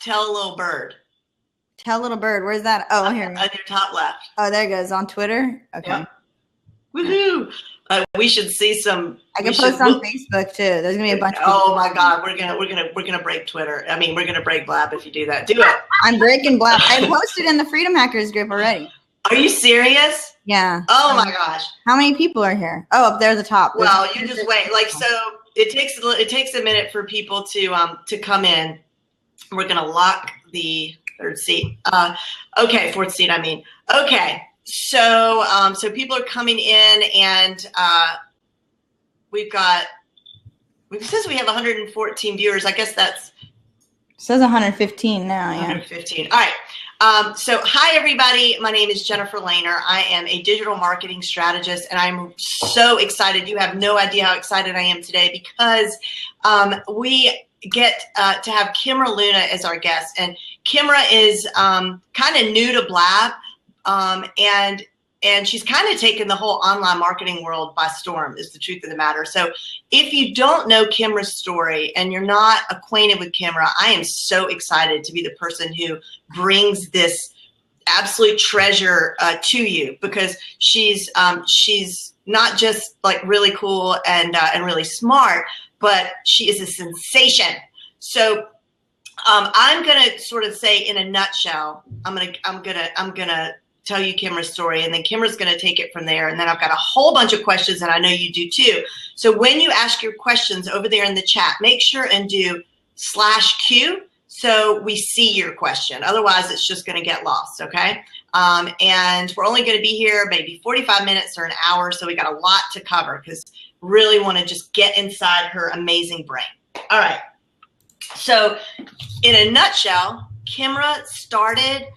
tell a little bird. Tell a little bird. Where's that? Oh, here. On your top left. Oh, there it goes. On Twitter? Okay. Yep. Woohoo! We should see some. I can post on Facebook too. There's gonna be a bunch of people. Oh my God, we're gonna break Twitter. I mean, we're gonna break Blab if you do that. Do it. I'm breaking Blab. I posted in the Freedom Hackers group already. Are you serious? Yeah. Oh my gosh. How many people are here? Oh, up there at the top. Well, you just wait. Like, so it takes a minute for people to come in. We're gonna lock the third seat. Okay, fourth seat. I mean. Okay. So people are coming in, and it says we have 114 viewers. I guess that's. It says 115 now. 115. All right. So hi, everybody. My name is Jennifer Lehner. I am a digital marketing strategist, and I'm so excited. You have no idea how excited I am today because we get to have Kimra Luna as our guest. And Kimra is kind of new to Blab, and she's kind of taken the whole online marketing world by storm, is the truth of the matter. So if you don't know Kimra's story and you're not acquainted with Kimra, I am so excited to be the person who brings this absolute treasure to you, because she's not just like really cool and really smart, but she is a sensation. So I'm gonna sort of say in a nutshell, I'm gonna tell you Kimra's story, and then Kimra's going to take it from there. And then I've got a whole bunch of questions, and I know you do too. So when you ask your questions over there in the chat, make sure and do /Q so we see your question. Otherwise, it's just going to get lost, okay? And we're only going to be here maybe 45 minutes or an hour, so we got a lot to cover because really want to just get inside her amazing brain. All right. So in a nutshell, Kimra started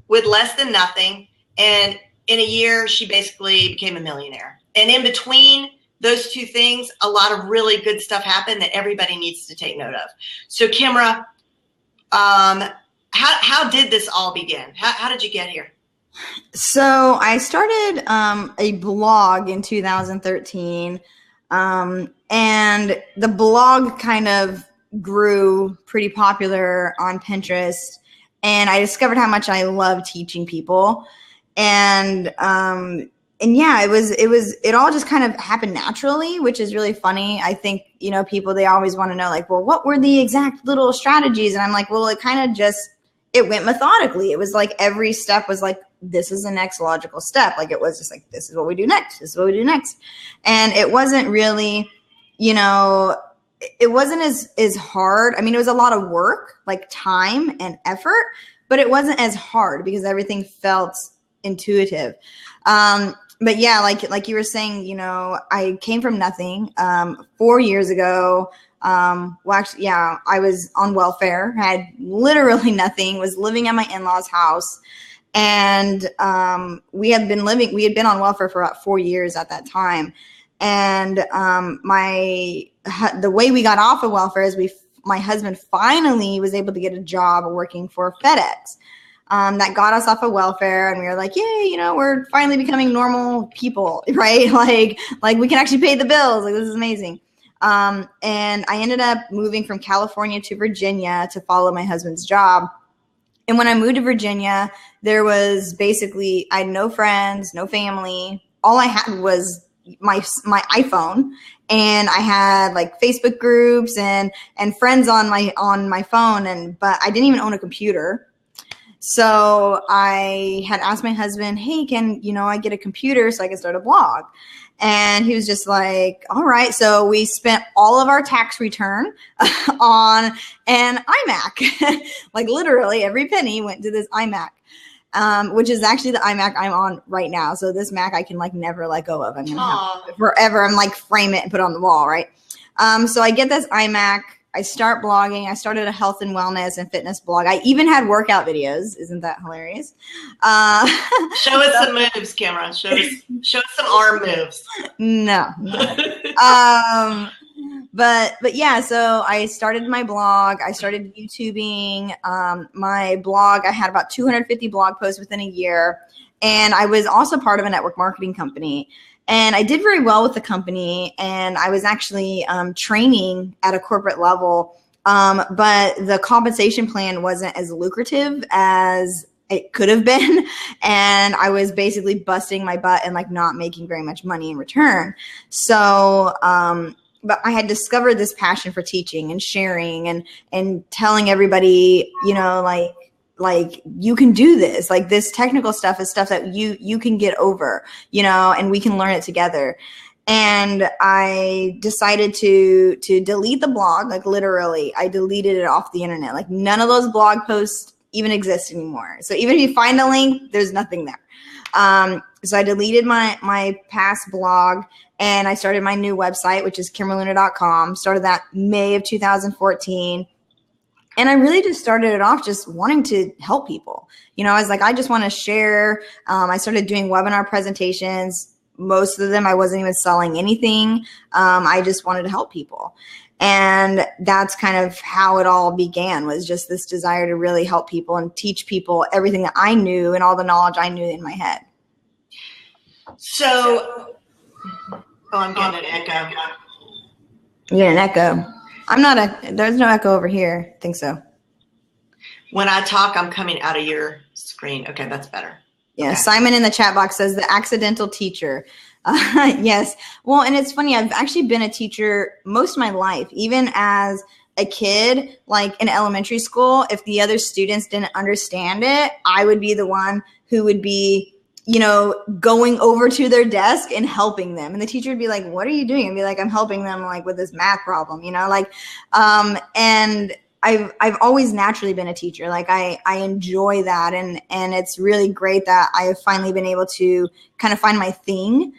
with less than nothing, and in a year, she basically became a millionaire. And in between those two things, a lot of really good stuff happened that everybody needs to take note of. So Kimra, how did this all begin? How did you get here? So I started a blog in 2013, and the blog kind of grew pretty popular on Pinterest. And I discovered how much I love teaching people, and yeah, it all just kind of happened naturally, which is really funny. I think, people, they always want to know, like, well, what were the exact little strategies? And I'm like, well, it went methodically. It was like every step was like, this is the next logical step. Like, it was just like, this is what we do next. This is what we do next. And it wasn't really, it wasn't as hard. I mean, it was a lot of work, like time and effort, but it wasn't as hard because everything felt intuitive. But yeah, like you were saying, I came from nothing 4 years ago. Well, actually, yeah, I was on welfare, had literally nothing, was living at my in-laws' house. And we had been on welfare for about 4 years at that time. And the way we got off of welfare is my husband finally was able to get a job working for FedEx. That got us off of welfare, and we were like, yay, we're finally becoming normal people, right? Like we can actually pay the bills. Like, this is amazing. And I ended up moving from California to Virginia to follow my husband's job. And when I moved to Virginia, there was basically, I had no friends, no family. All I had was my iPhone, and I had like Facebook groups and friends on my phone, but I didn't even own a computer. So I had asked my husband, hey, can I get a computer so I can start a blog? And he was just like, all right. So we spent all of our tax return on an iMac. Like, literally every penny went to this iMac. Which is actually the iMac I'm on right now. So this Mac I can never let go of. I'm going to have it forever. I'm frame it and put it on the wall, right? So I get this iMac. I start blogging. I started a health and wellness and fitness blog. I even had workout videos. Isn't that hilarious? Show us some moves, Kimra. Show us some arm moves. No. But yeah, so I started my blog. I started YouTubing my blog. I had about 250 blog posts within a year. And I was also part of a network marketing company. And I did very well with the company. And I was actually training at a corporate level But the compensation plan wasn't as lucrative as it could have been. And I was basically busting my butt and like not making very much money in return. So, but I had discovered this passion for teaching and sharing and telling everybody, you know, like you can do this, like this technical stuff is stuff that you can get over, you know, and we can learn it together. And I decided to delete the blog, like literally I deleted it off the internet. Like none of those blog posts even exist anymore. So even if you find a link, there's nothing there. So I deleted my past blog and I started my new website, which is kimraluna.com. Started that May of 2014. And I really just started it off just wanting to help people. You know, I was like, I just want to share. I started doing webinar presentations. Most of them, I wasn't even selling anything. I just wanted to help people. And that's kind of how it all began, was just this desire to really help people and teach people everything that I knew and all the knowledge I knew in my head. So, I'm getting an echo. You get an echo. There's no echo over here. I think so. When I talk, I'm coming out of your screen. Okay, that's better. Yeah, Okay. Simon in the chat box says the accidental teacher. Yes. Well, and it's funny. I've actually been a teacher most of my life, even as a kid, like in elementary school. If the other students didn't understand it, I would be the one who would be, you know, going over to their desk and helping them. And the teacher would be like, what are you doing? And be like, I'm helping them like with this math problem, you know, like, and I've always naturally been a teacher. Like I enjoy that. And it's really great that I have finally been able to kind of find my thing,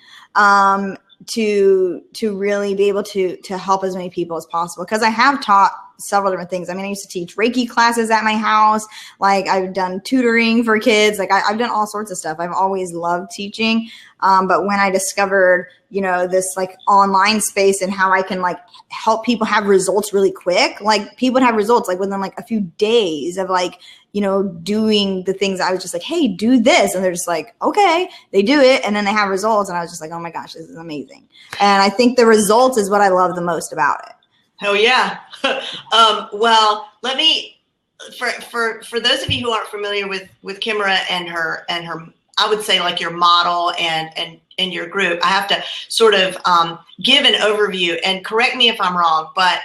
to really be able to help as many people as possible. Cause I have taught several different things. I mean, I used to teach Reiki classes at my house. Like I've done tutoring for kids. Like I've done all sorts of stuff. I've always loved teaching. But when I discovered, you know, this like online space and how I can like help people have results really quick, like people would have results like within like a few days of like, you know, doing the things I was just like, hey, do this. And they're just like, okay, they do it. And then they have results. And I was just like, oh my gosh, this is amazing. And I think the results is what I love the most about it. Hell yeah. Well, let me, for those of you who aren't familiar with Kimra and her, I would say like your model and your group, I have to sort of give an overview and correct me if I'm wrong, but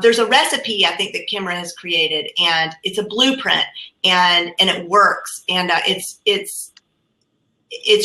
there's a recipe I think that Kimra has created, and it's a blueprint, and it works, and it's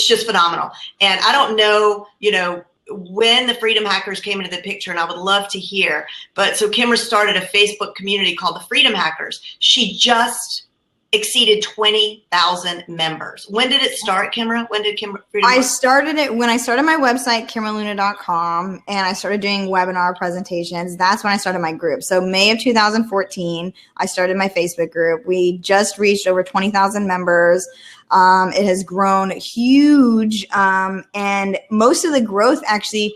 just phenomenal. And I don't know, you know, when the Freedom Hackers came into the picture, and I would love to hear. But so Kimra started a Facebook community called the Freedom Hackers. She just exceeded 20,000 members. When did it start, Kimra? When did Freedom I started it when I started my website, kimraluna.com, and I started doing webinar presentations. That's when I started my group. So May of 2014, I started my Facebook group. We just reached over 20,000 members. It has grown huge. And most of the growth actually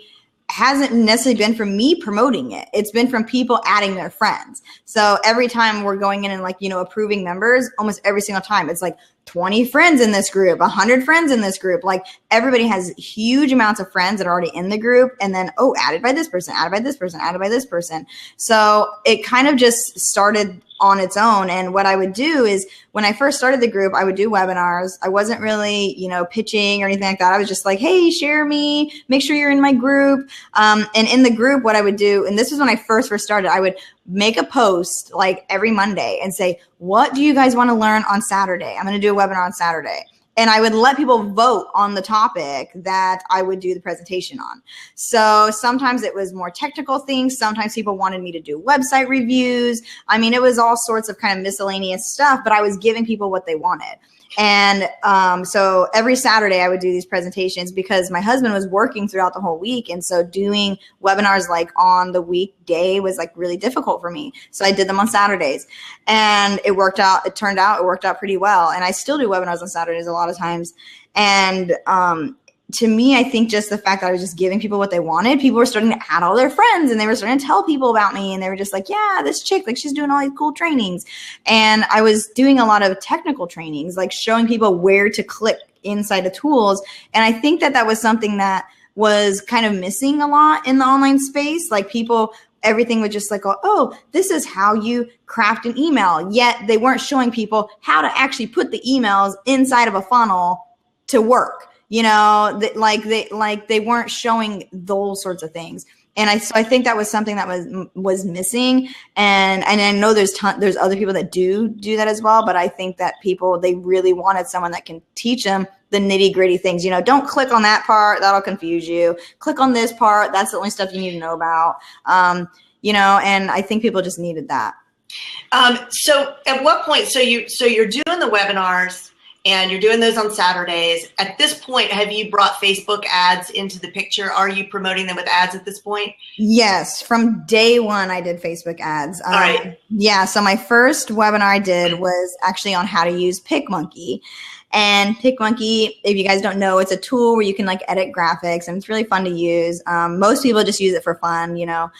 hasn't necessarily been from me promoting it. It's been from people adding their friends. So every time we're going in and like, you know, approving members, almost every single time it's like 20 friends in this group, 100 friends in this group. Like everybody has huge amounts of friends that are already in the group. And then, oh, added by this person, added by this person, added by this person. So it kind of just started on its own. And what I would do is when I first started the group, I would do webinars. I wasn't really, you know, pitching or anything like that. I was just like, hey, share me, make sure you're in my group. And in the group, what I would do, and this was when I first started, I would make a post like every Monday and say, what do you guys want to learn on Saturday? I'm going to do a webinar on Saturday. And I would let people vote on the topic that I would do the presentation on. So sometimes it was more technical things. Sometimes people wanted me to do website reviews. I mean, it was all sorts of kind of miscellaneous stuff, but I was giving people what they wanted. And so every Saturday I would do these presentations because my husband was working throughout the whole week. And so doing webinars like on the weekday was like really difficult for me. So I did them on Saturdays and it worked out. It turned out, it worked out pretty well. And I still do webinars on Saturdays a lot of times. And to me, I think just the fact that I was just giving people what they wanted, people were starting to add all their friends and they were starting to tell people about me. And they were just like, yeah, this chick, like she's doing all these cool trainings. And I was doing a lot of technical trainings, like showing people where to click inside the tools. And I think that that was something that was kind of missing a lot in the online space. Like people, everything was just like, oh, this is how you craft an email. Yet they weren't showing people how to actually put the emails inside of a funnel to work. You know, they weren't showing those sorts of things. And so I think that was something that was missing. And I know there's other people that do that as well. But I think that they really wanted someone that can teach them the nitty gritty things. You know, don't click on that part. That'll confuse you. Click on this part. That's the only stuff you need to know about. You know, and I think people just needed that. So at what point, so you're doing the webinars, and you're doing those on Saturdays. At this point, have you brought Facebook ads into the picture? Are you promoting them with ads at this point? Yes. From day one, I did Facebook ads. All right. Yeah. So my first webinar I did was actually on how to use PicMonkey. And PicMonkey, if you guys don't know, it's a tool where you can like edit graphics, and it's really fun to use. Most people just use it for fun, you know.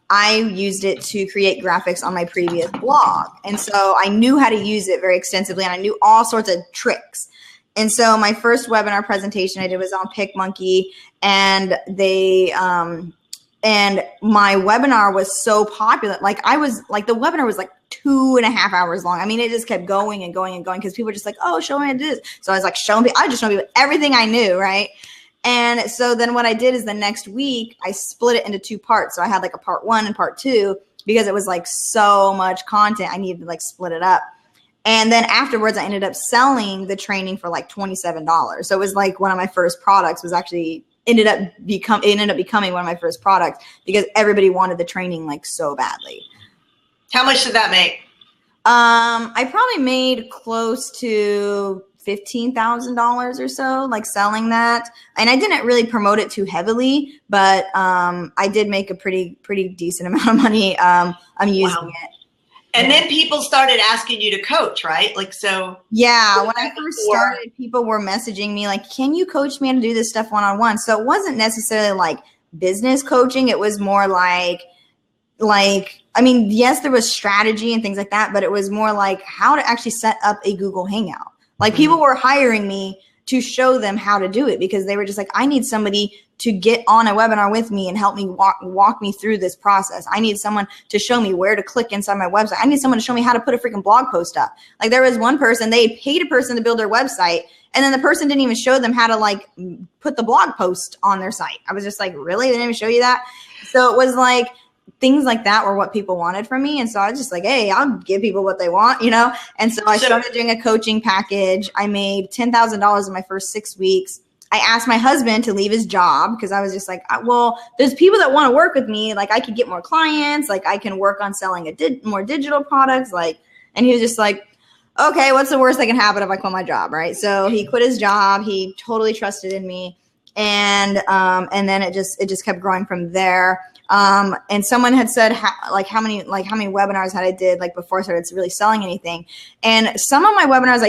I used it to create graphics on my previous blog. And so I knew how to use it very extensively, and I knew all sorts of tricks. And so my first webinar presentation I did was on PicMonkey, and and my webinar was so popular. Like the webinar was like 2.5 hours long. I mean, it just kept going and going and going because people were just like, oh, show me how to do this. So I was like, I just showed people everything I knew, right? And so then what I did is the next week I split it into 2 parts. So I had like a part 1 and part 2 because it was like so much content. I needed to like split it up. And then afterwards I ended up selling the training for like $27. So it was like one of my first products was actually ended up becoming one of my first products because everybody wanted the training like so badly. How much did that make? I probably made close to $15,000 or so, like selling that. And I didn't really promote it too heavily, but I did make a pretty decent amount of money. I'm using it. And then people started asking you to coach, right? Like, so. Yeah. When I first started, people were messaging me like, can you coach me how to do this stuff one-on-one? So it wasn't necessarily like business coaching. It was more like, I mean, yes, there was strategy and things like that, but it was more like how to actually set up a Google Hangout. Like people were hiring me to show them how to do it because they were just like, I need somebody to get on a webinar with me and help me walk me through this process. I need someone to show me where to click inside my website. I need someone to show me how to put a freaking blog post up. Like there was one person, they paid a person to build their website, and then the person didn't even show them how to like put the blog post on their site. I was just like, really? They didn't even show you that? So it was like, things like that were what people wanted from me. And so I was just like, hey, I'll give people what they want, you know? And so I started doing a coaching package. I made $10,000 in my first 6 weeks. I asked my husband to leave his job because I was just like, well, there's people that want to work with me. Like I could get more clients. Like I can work on selling more digital products. Like, and he was just like, okay, what's the worst that can happen if I quit my job? Right. So he quit his job. He totally trusted in me. And then it just kept growing from there. And someone had said how many webinars had I did like before I started really selling anything. And some of my webinars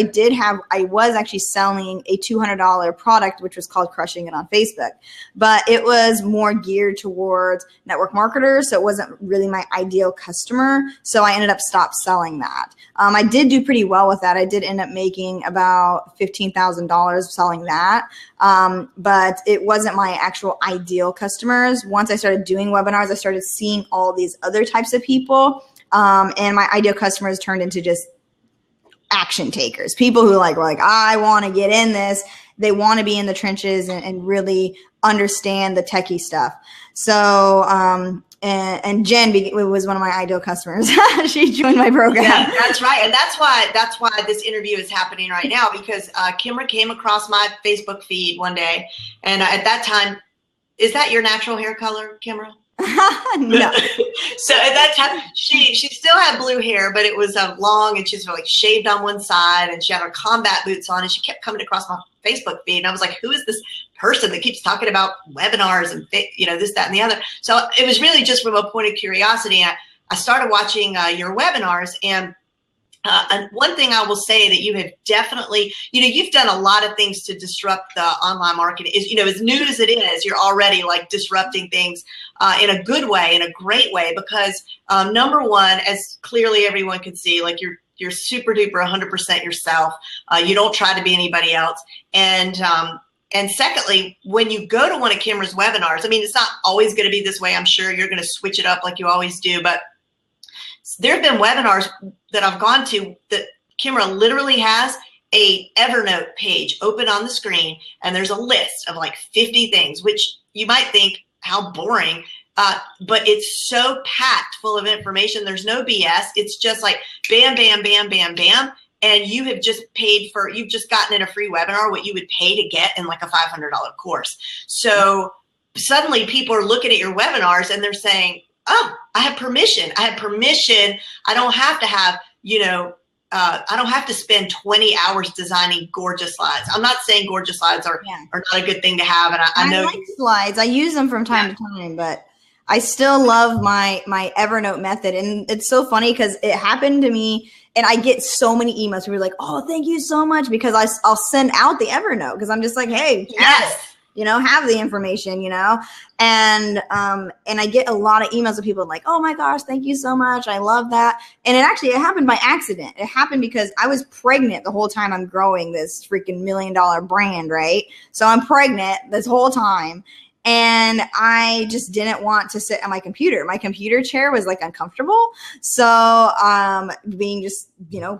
I was actually selling a $200 product, which was called Crushing It on Facebook, but it was more geared towards network marketers. So it wasn't really my ideal customer. So I ended up stopped selling that. I did do pretty well with that. I did end up making about $15,000 selling that. But it wasn't my actual ideal customers. Once I started doing webinars, I started seeing all these other types of people. And my ideal customers turned into just action takers, people who were like, I want to get in this. They want to be in the trenches and really understand the techie stuff. So, and Jen was one of my ideal customers. She joined my program. Yeah, that's right. And that's why this interview is happening right now, because Kimra came across my Facebook feed one day. And at that time, is that your natural hair color, Kimra? No. So at that time, she still had blue hair, but it was long, and she's like shaved on one side, and she had her combat boots on, and she kept coming across my Facebook feed. And I was like, who is this person that keeps talking about webinars and this, that, and the other? So it was really just from a point of curiosity. I started watching your webinars, and one thing I will say that you have definitely, you've done a lot of things to disrupt the online market. Is as new as it is, you're already like disrupting things in a good way, in a great way, because number one, as clearly everyone can see, like you're super duper 100% yourself. You don't try to be anybody else. And And secondly, when you go to one of Kimra's webinars, I mean, it's not always going to be this way. I'm sure you're going to switch it up like you always do, but there have been webinars that I've gone to that Kimra literally has a Evernote page open on the screen, and there's a list of like 50 things, which you might think, how boring, but it's so packed full of information. There's no BS. It's just like bam, bam, bam, bam, bam. And you have just you've just gotten in a free webinar what you would pay to get in like a $500 course. So suddenly people are looking at your webinars and they're saying, oh, I have permission. I have permission. I don't have to have, I don't have to spend 20 hours designing gorgeous slides. I'm not saying gorgeous slides are not a good thing to have. And I know like slides. I use them from time to time, but I still love my Evernote method. And it's so funny because it happened to me, and I get so many emails. People are like, oh, thank you so much, because I'll send out the Evernote because I'm just like, hey, yes. Have the information, and I get a lot of emails of people like, oh my gosh, thank you so much. I love that. And it happened by accident. It happened because I was pregnant the whole time I'm growing this freaking $1 million brand, right? So I'm pregnant this whole time. And I just didn't want to sit at my computer. My computer chair was like uncomfortable. So being just,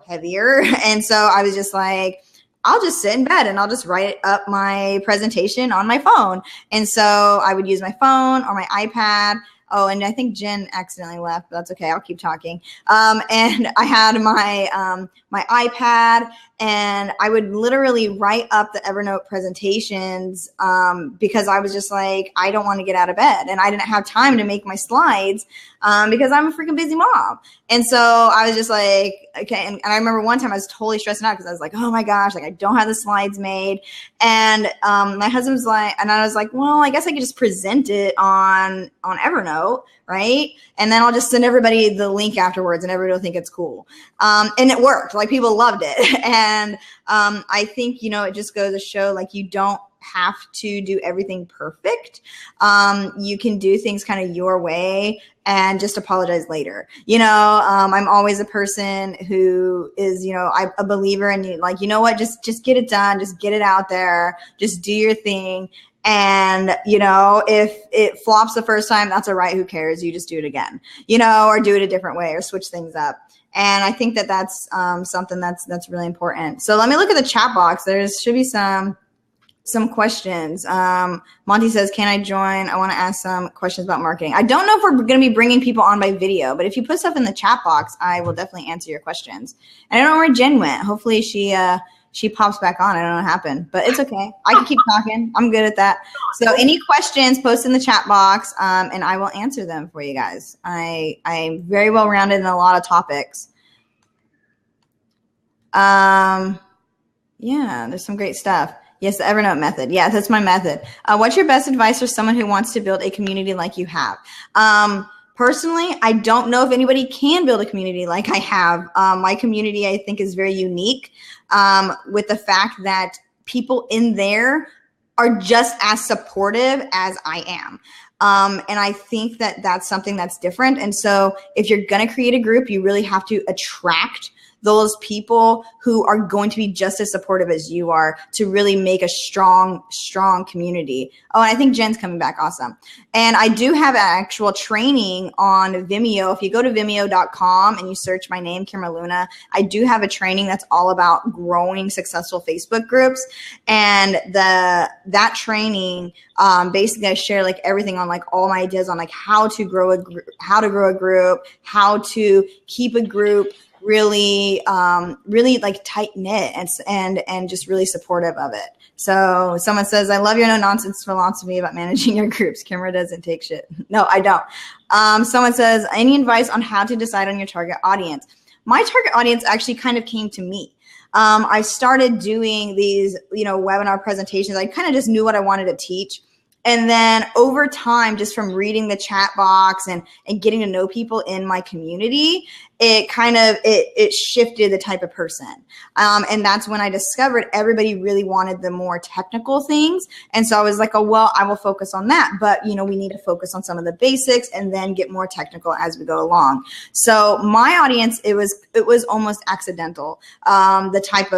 heavier. And so I was just like, I'll just sit in bed and I'll just write up my presentation on my phone. And so I would use my phone or my iPad. Oh, and I think Jen accidentally left, but that's okay. I'll keep talking. And I had my my iPad, and I would literally write up the Evernote presentations because I was just like, I don't want to get out of bed, and I didn't have time to make my slides because I'm a freaking busy mom. And so I was just like, okay. And I remember one time I was totally stressing out because I was like, oh my gosh, like I don't have the slides made. And my husband was like, and I was like, well, I guess I could just present it on Evernote, right? And then I'll just send everybody the link afterwards, and everybody will think it's cool. And it worked. Like people loved it. And I think, it just goes to show, like, you don't have to do everything perfect. You can do things kind of your way and just apologize later. I'm always a person who is, I'm a believer in, like, what, just get it done, just get it out there, just do your thing. And, if it flops the first time, that's all right. Who cares? You just do it again, or do it a different way or switch things up. And I think that that's something that's really important. So let me look at the chat box. There should be some questions. Monty says, can I join? I want to ask some questions about marketing. I don't know if we're going to be bringing people on by video, but if you put stuff in the chat box, I will definitely answer your questions. And I don't know where Jen went. Hopefully she pops back on. I don't know what happened, but it's okay. I can keep talking. I'm good at that. So any questions, post in the chat box, and I will answer them for you guys. I'm very well rounded in a lot of topics. Yeah, there's some great stuff. Yes, the Evernote method. Yeah, that's my method. What's your best advice for someone who wants to build a community like you have? Personally, I don't know if anybody can build a community like I have. My community, I think, is very unique with the fact that people in there are just as supportive as I am. And I think that that's something that's different. And so if you're going to create a group, you really have to attract those people who are going to be just as supportive as you are to really make a strong community. Oh, and I think Jen's coming back. Awesome. And I do have actual training on Vimeo. If you go to vimeo.com and you search my name, Kimra Luna, I do have a training that's all about growing successful Facebook groups. And that training, basically I share like everything on like all my ideas on like how to grow a group, how to keep a group really like tight knit and just really supportive of it. So someone says, I love your no nonsense philosophy about managing your groups. Kimra doesn't take shit. No, I don't. Someone says, any advice on how to decide on your target audience? My target audience actually kind of came to me. I started doing these, webinar presentations. I kind of just knew what I wanted to teach. And then over time, just from reading the chat box and getting to know people in my community, it kind of, it shifted the type of person. And that's when I discovered everybody really wanted the more technical things. And so I was like, oh, well, I will focus on that. But, you know, we need to focus on some of the basics and then get more technical as we go along. So my audience, it was almost accidental, the type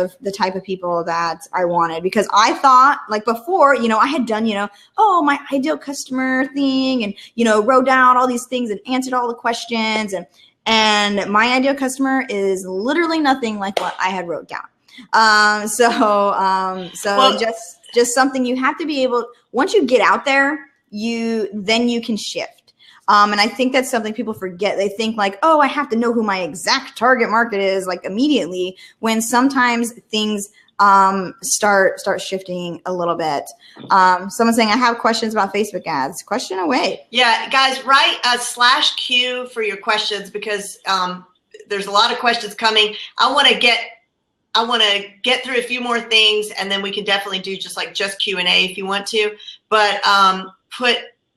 of people that I wanted, because I thought, like, before, you know, I had done, you know, oh, my ideal customer thing, and, you know, wrote down all these things and answered all the questions, and my ideal customer is literally nothing like what I had wrote down. So just something you have to be able, once you get out there, then you can shift. And I think that's something people forget. They think like, oh, I have to know who my exact target market is, like, immediately, when sometimes things start shifting a little bit. Someone's saying, I have questions about Facebook ads. Question away. Yeah, guys, write a /Q for your questions, because there's a lot of questions coming. I want to get through a few more things, and then we can definitely do just Q&A if you want to. But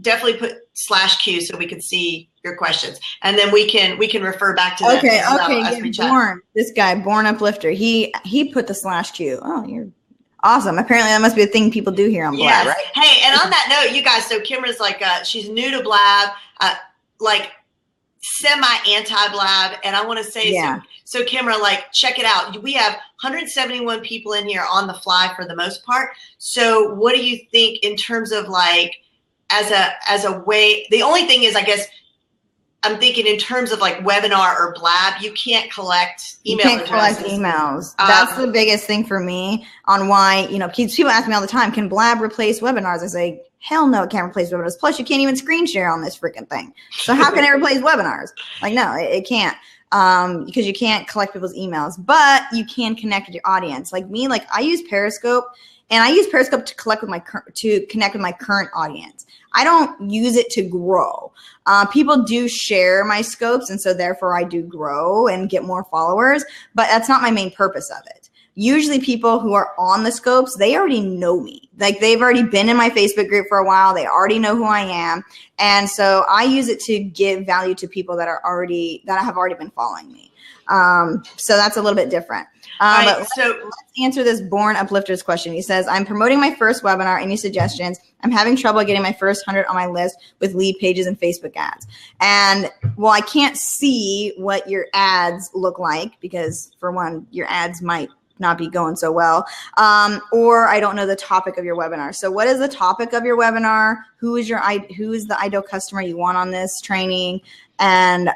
definitely put /Q so we can see your questions, and then we can refer back to that. Okay. As we chat. This guy, Born Uplifter, he put the /Q. Oh, you're awesome. Apparently that must be a thing people do here on Blab, right? Hey, and on that note, you guys, so Kimra's like, she's new to Blab, like semi-anti-Blab, and I want to say, so Kimra, like, check it out. We have 171 people in here on the fly for the most part. So what do you think in terms of, like, as a way? The only thing is, I guess, I'm thinking in terms of like webinar or Blab, you can't collect email addresses. You can't collect emails. That's the biggest thing for me on why, you know, people ask me all the time, can Blab replace webinars? I say, hell no, it can't replace webinars. Plus, you can't even screen share on this freaking thing. So how can it replace webinars? Like, no, it can't. Because you can't collect people's emails, but you can connect with your audience. Like me, like I use Periscope, and I use Periscope to connect with my current audience. I don't use it to grow. People do share my scopes, and so therefore I do grow and get more followers, but that's not my main purpose of it. Usually people who are on the scopes, they already know me. Like, they've already been in my Facebook group for a while. They already know who I am. And so I use it to give value to people that have already been following me. So that's a little bit different. But let's answer this Born Uplifter's question. He says, I'm promoting my first webinar. Any suggestions? I'm having trouble getting my first 100 on my list with lead pages and Facebook ads. And, well, I can't see what your ads look like because, for one, your ads might not be going so well, or I don't know the topic of your webinar. So what is the topic of your webinar? Who is the ideal customer you want on this training? And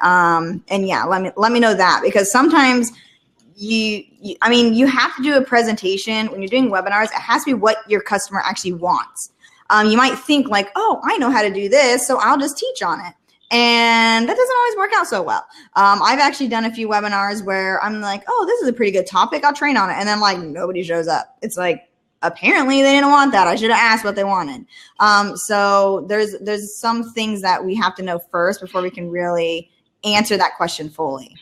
yeah, let me know that, because sometimes you have to do a presentation when you're doing webinars. It has to be what your customer actually wants. You might think like, oh, I know how to do this, so I'll just teach on it. And that doesn't always work out so well. I've actually done a few webinars where I'm like, oh, this is a pretty good topic, I'll train on it. And then like nobody shows up. It's like, apparently they didn't want that. I should have asked what they wanted. So there's some things that we have to know first before we can really answer that question fully.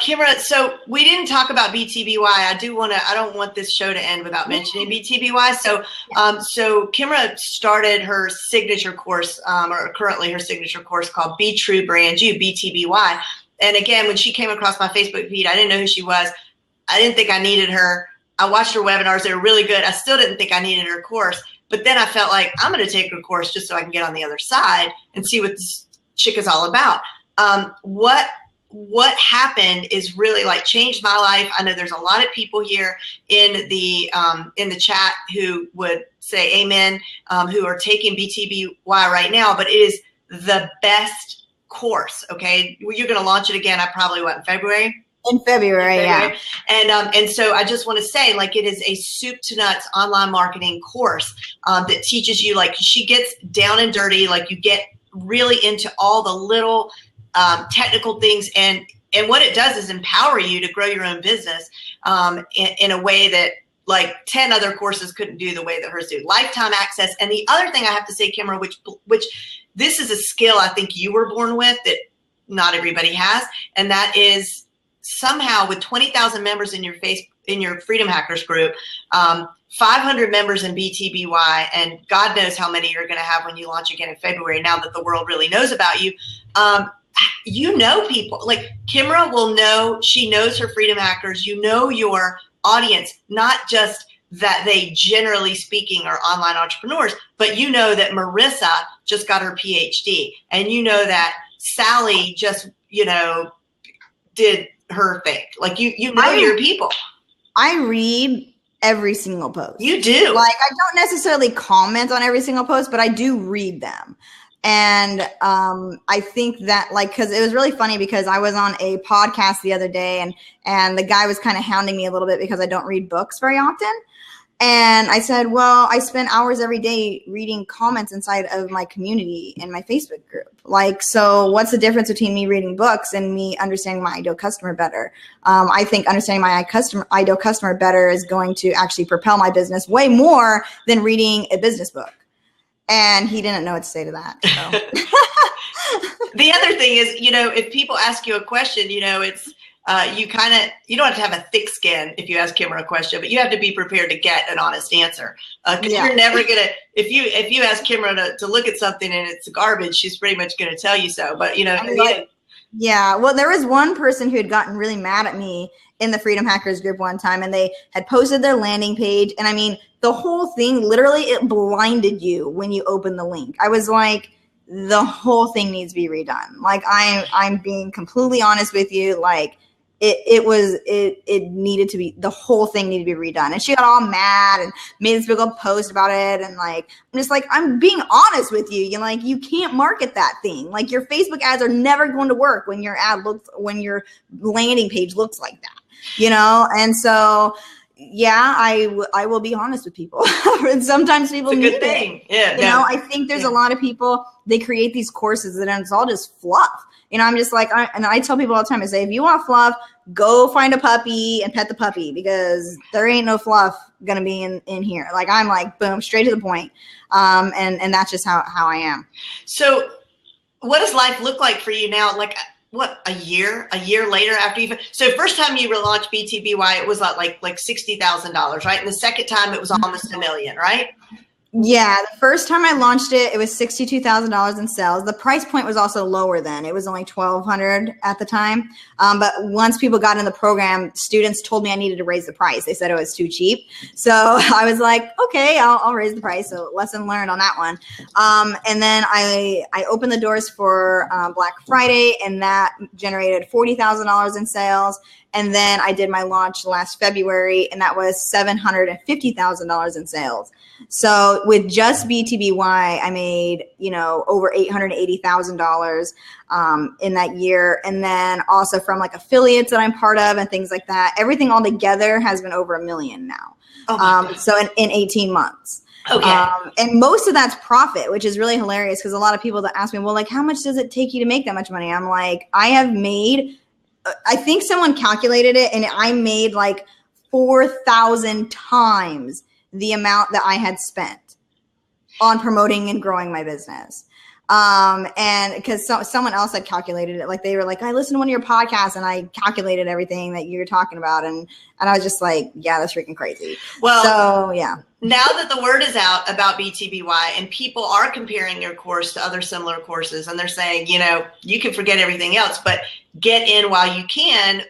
Kimra, so we didn't talk about BTBY. I don't want this show to end without mentioning BTBY. So Kimra started her signature course, or currently her signature course, called Be True Brand You, BTBY. And again, when she came across my Facebook feed, I didn't know who she was. I didn't think I needed her. I watched her webinars. They were really good. I still didn't think I needed her course. But then I felt like I'm going to take her course just so I can get on the other side and see what this chick is all about. What happened is really like changed my life. I know there's a lot of people here in the chat who would say amen, who are taking BTBY right now, but it is the best course. Okay. You're going to launch it again. In February? In February, yeah. And so I just want to say, like, it is a soup to nuts online marketing course that teaches you, like, she gets down and dirty. Like, you get really into all the little technical things, and what it does is empower you to grow your own business in a way that like 10 other courses couldn't do the way that hers do. Lifetime access. And the other thing I have to say, Kimra, which this is a skill I think you were born with that not everybody has, and that is somehow with 20,000 members in your in your Freedom Hackers group, 500 members in BTBY, and God knows how many you're going to have when you launch again in February, now that the world really knows about you. You know people. Like Kimra will know, she knows her Freedom Hackers. You know your audience, not just that they generally speaking are online entrepreneurs, but you know that Marissa just got her PhD, and you know that Sally just, you know, did her thing. Like you know your people. I read every single post. You do. Like, I don't necessarily comment on every single post, but I do read them. And I think that, like, because it was really funny because I was on a podcast the other day, and the guy was kind of hounding me a little bit because I don't read books very often. And I said, well, I spend hours every day reading comments inside of my community in my Facebook group. Like, so what's the difference between me reading books and me understanding my ideal customer better? I think understanding my ideal customer better is going to actually propel my business way more than reading a business book. And he didn't know what to say to that. So. The other thing is, you know, if people ask you a question, you know, it's, you don't have to have a thick skin if you ask Kimra a question, but you have to be prepared to get an honest answer. Because you're never gonna, if you ask Kimra to look at something and it's garbage, she's pretty much gonna tell you so. But you know, yeah. Well, there was one person who had gotten really mad at me in the Freedom Hackers group one time, and they had posted their landing page, and I mean, the whole thing literally, it blinded you when you open the link. I was like, the whole thing needs to be redone. Like, I'm being completely honest with you. Like, it needed to be, the whole thing needed to be redone. And she got all mad and made this big old post about it. And like, I'm just like, I'm being honest with you. You're like, you can't market that thing. Like, your Facebook ads are never going to work when your landing page looks like that, you know? And so, yeah, I will be honest with people. And sometimes people need it. Yeah, you know, I think there's a lot of people, they create these courses and it's all just fluff. You know, I'm just like, I tell people all the time, I say, if you want fluff, go find a puppy and pet the puppy, because there ain't no fluff going to be in here. Like, I'm like, boom, straight to the point. And that's just how I am. So what does life look like for you now? Like, what, a year later after you, so first time you relaunched BTBY, it was like $60,000, right? And the second time it was almost $1 million, right? Yeah, the first time I launched it, it was $62,000 in sales. The price point was also lower then. It was only $1,200 at the time. But once people got in the program, students told me I needed to raise the price. They said it was too cheap. So I was like, okay, I'll raise the price. So lesson learned on that one. And then I opened the doors for Black Friday, and that generated $40,000 in sales. And then I did my launch last February, and that was $750,000 in sales. So with just BTBY, I made, you know, over $880,000 in that year. And then also from like affiliates that I'm part of and things like that, everything all together has been over $1 million now. So in 18 months. Okay. And most of that's profit, which is really hilarious, because a lot of people that ask me, well, like, how much does it take you to make that much money? I'm like, I have made, I think someone calculated it, and I made like 4,000 times the amount that I had spent on promoting and growing my business. And because someone else had calculated it, like they were like, I listened to one of your podcasts and I calculated everything that you're talking about. And I was just like, yeah, that's freaking crazy. Well, so yeah. Now that the word is out about BTBY and people are comparing your course to other similar courses, and they're saying, you know, you can forget everything else, but get in while you can,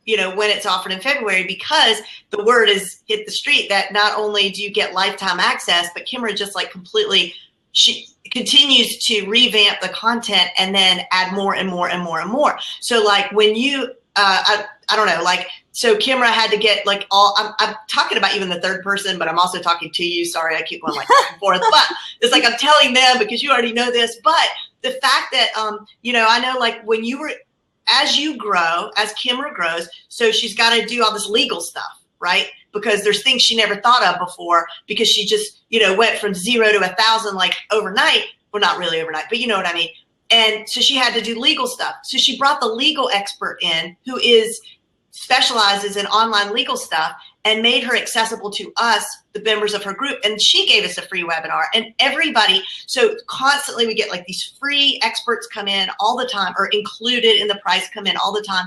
you know, when it's offered in February, because the word is hit the street that not only do you get lifetime access, but Kimra just like completely, she continues to revamp the content and then add more and more and more and more. So like when you, I don't know, like, so Kimra had to get like I'm talking about even the third person, but I'm also talking to you. Sorry, I keep going like back and forth, but it's like I'm telling them because you already know this. But the fact that, you know, I know like when you were, as you grow, as Kimra grows, so she's got to do all this legal stuff, right? Because there's things she never thought of before, because she just, you know, went from 0 to 1,000 like overnight. Well, not really overnight, but you know what I mean? And so she had to do legal stuff. So she brought the legal expert in who specializes in online legal stuff. and made her accessible to us, the members of her group. And she gave us a free webinar, and everybody, so constantly we get like these free experts come in all the time, or included in the price come in all the time,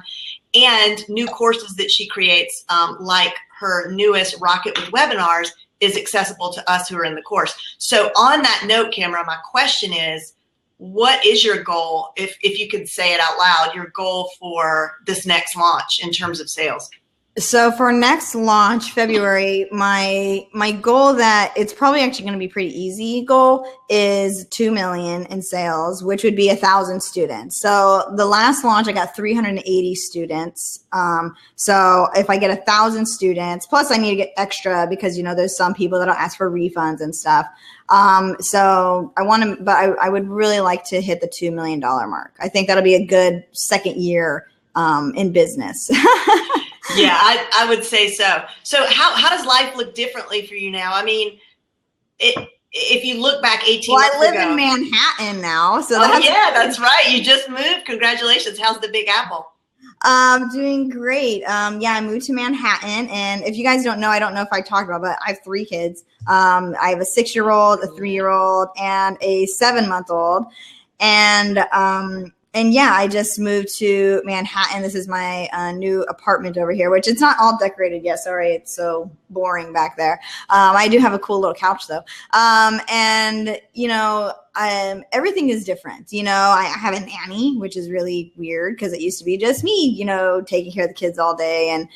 and new courses that she creates, like her newest Rocket with Webinars, is accessible to us who are in the course. So on that note, Kimra, my question is, what is your goal, if you could say it out loud, your goal for this next launch in terms of sales? So for next launch, February, my goal, that it's probably actually going to be pretty easy goal, is 2 million in sales, which would be 1,000 students. So the last launch, I got 380 students. So if I get 1,000 students, plus I need to get extra because, you know, there's some people that'll ask for refunds and stuff. So I want to, but I would really like to hit the $2 million mark. I think that'll be a good second year in business. Yeah, I would say so. So how does life look differently for you now? I mean, if you look back 18 months ago. Well, I live in Manhattan now. So that's right. You just moved. Congratulations. How's the Big Apple? Doing great. Yeah, I moved to Manhattan. And if you guys don't know, I don't know if I talked about, but I have 3 kids. I have a 6-year-old, a 3-year-old, and a 7-month-old. And yeah, I just moved to Manhattan. This is my new apartment over here, which it's not all decorated yet. Sorry, it's so boring back there. I do have a cool little couch though. And you know, everything is different. You know, I have a nanny, which is really weird because it used to be just me, you know, taking care of the kids all day. And,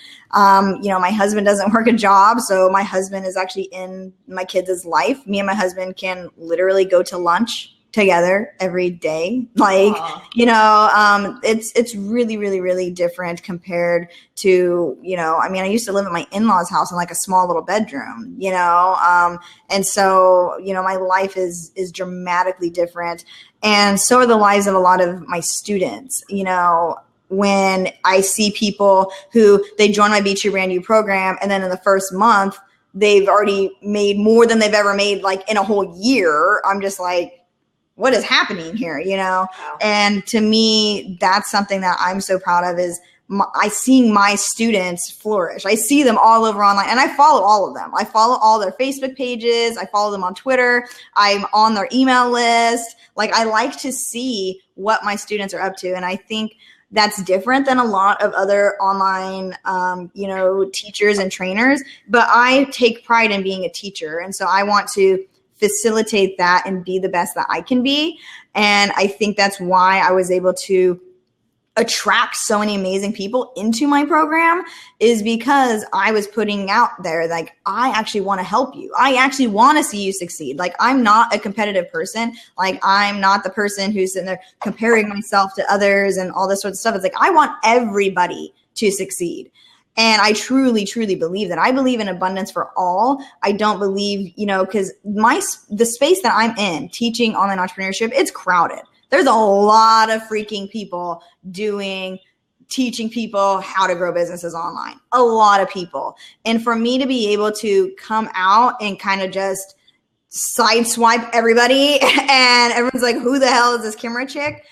you know, my husband doesn't work a job. So my husband is actually in my kids' life. Me and my husband can literally go to lunch together every day. Like, you know, it's really, really, really different compared to, you know, I mean, I used to live at my in-laws' house in like a small little bedroom, you know? And so, you know, my life is dramatically different. And so are the lives of a lot of my students. You know, when I see people who they join my Beat Your Brand New program, and then in the first month, they've already made more than they've ever made like in a whole year. I'm just like, what is happening here, you know? Wow. And to me, that's something that I'm so proud of, is I seeing my students flourish. I see them all over online, and I follow all of them. I follow all their Facebook pages. I follow them on Twitter. I'm on their email list. Like, I like to see what my students are up to. And I think that's different than a lot of other online, you know, teachers and trainers, but I take pride in being a teacher. And so I want to facilitate that and be the best that I can be. And I think that's why I was able to attract so many amazing people into my program, is because I was putting out there, like, I actually want to help you. I actually want to see you succeed. Like, I'm not a competitive person. Like, I'm not the person who's sitting there comparing myself to others and all this sort of stuff. It's like, I want everybody to succeed. And I truly, truly believe that. I believe in abundance for all. I don't believe, you know, because the space that I'm in, teaching online entrepreneurship, it's crowded. There's a lot of freaking people teaching people how to grow businesses online. A lot of people. And for me to be able to come out and kind of just sideswipe everybody, and everyone's like, who the hell is this Kimra chick?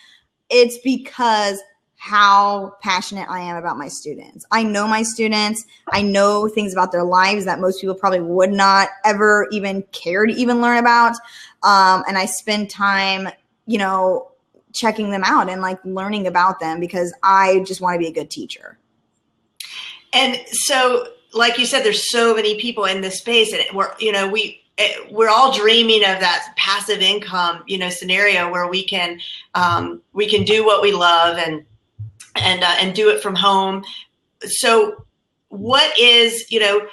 It's because how passionate I am about my students. I know my students. I know things about their lives that most people probably would not ever even care to even learn about. And I spend time, you know, checking them out and like learning about them, because I just want to be a good teacher. And so, like you said, there's so many people in this space, and we're all dreaming of that passive income, you know, scenario where we can do what we love and do it from home. So what is, you know,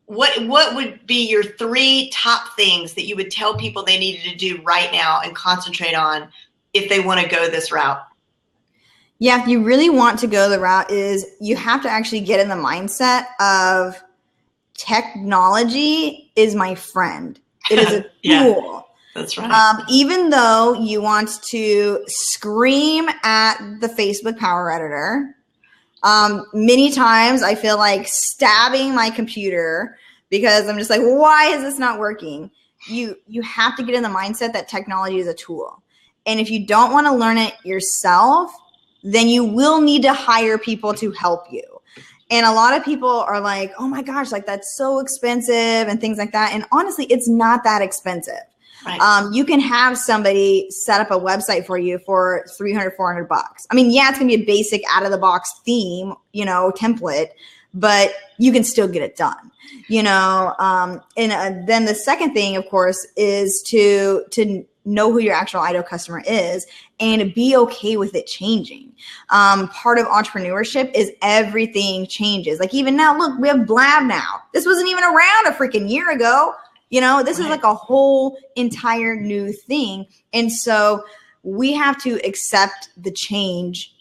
what would be your 3 top things that you would tell people they needed to do right now and concentrate on if they want to go this route? Yeah, if you really want to go the route, is you have to actually get in the mindset of technology is my friend. It is a tool. Yeah. That's right. Even though you want to scream at the Facebook Power Editor, many times I feel like stabbing my computer because I'm just like, why is this not working? You have to get in the mindset that technology is a tool. And if you don't want to learn it yourself, then you will need to hire people to help you. And a lot of people are like, oh my gosh, like that's so expensive and things like that. And honestly, it's not that expensive. Right. You can have somebody set up a website for you for $300, $400. I mean, yeah, it's going to be a basic out of the box theme, template, but you can still get it done, and then the second thing, of course, is to know who your actual ideal customer is and be okay with it changing. Part of entrepreneurship is everything changes. Like even now, look, we have Blab now. This wasn't even around a freaking year ago. This is like a whole entire new thing. And so we have to accept the change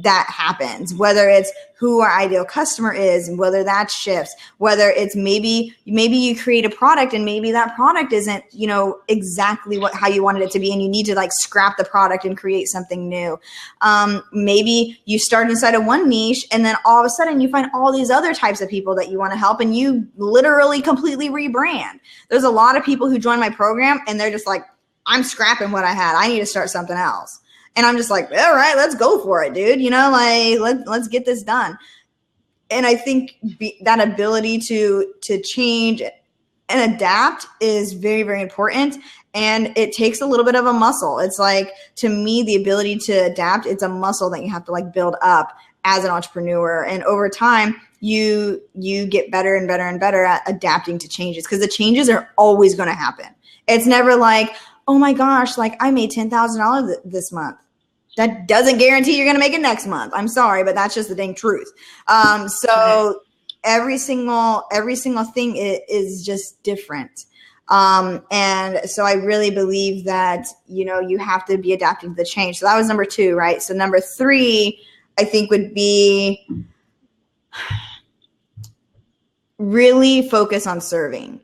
that happens, whether it's who our ideal customer is and whether that shifts, whether it's maybe you create a product and maybe that product isn't, exactly how you wanted it to be. And you need to like scrap the product and create something new. Maybe you start inside of one niche and then all of a sudden you find all these other types of people that you want to help and you literally completely rebrand. There's a lot of people who join my program and they're just like, I'm scrapping what I had. I need to start something else. And I'm just like, all right, let's go for it, dude. Let's get this done. And I think that ability to change and adapt is very, very important. And it takes a little bit of a muscle. It's like, to me, the ability to adapt, it's a muscle that you have to like build up as an entrepreneur. And over time, you get better and better and better at adapting to changes, because the changes are always going to happen. It's never like, oh my gosh, like I made $10,000 this month. That doesn't guarantee you're going to make it next month. I'm sorry, but that's just the dang truth. So every single thing is just different. And so I really believe that, you have to be adapting to the change. So that was number 2, right? So number 3, I think, would be really focus on serving.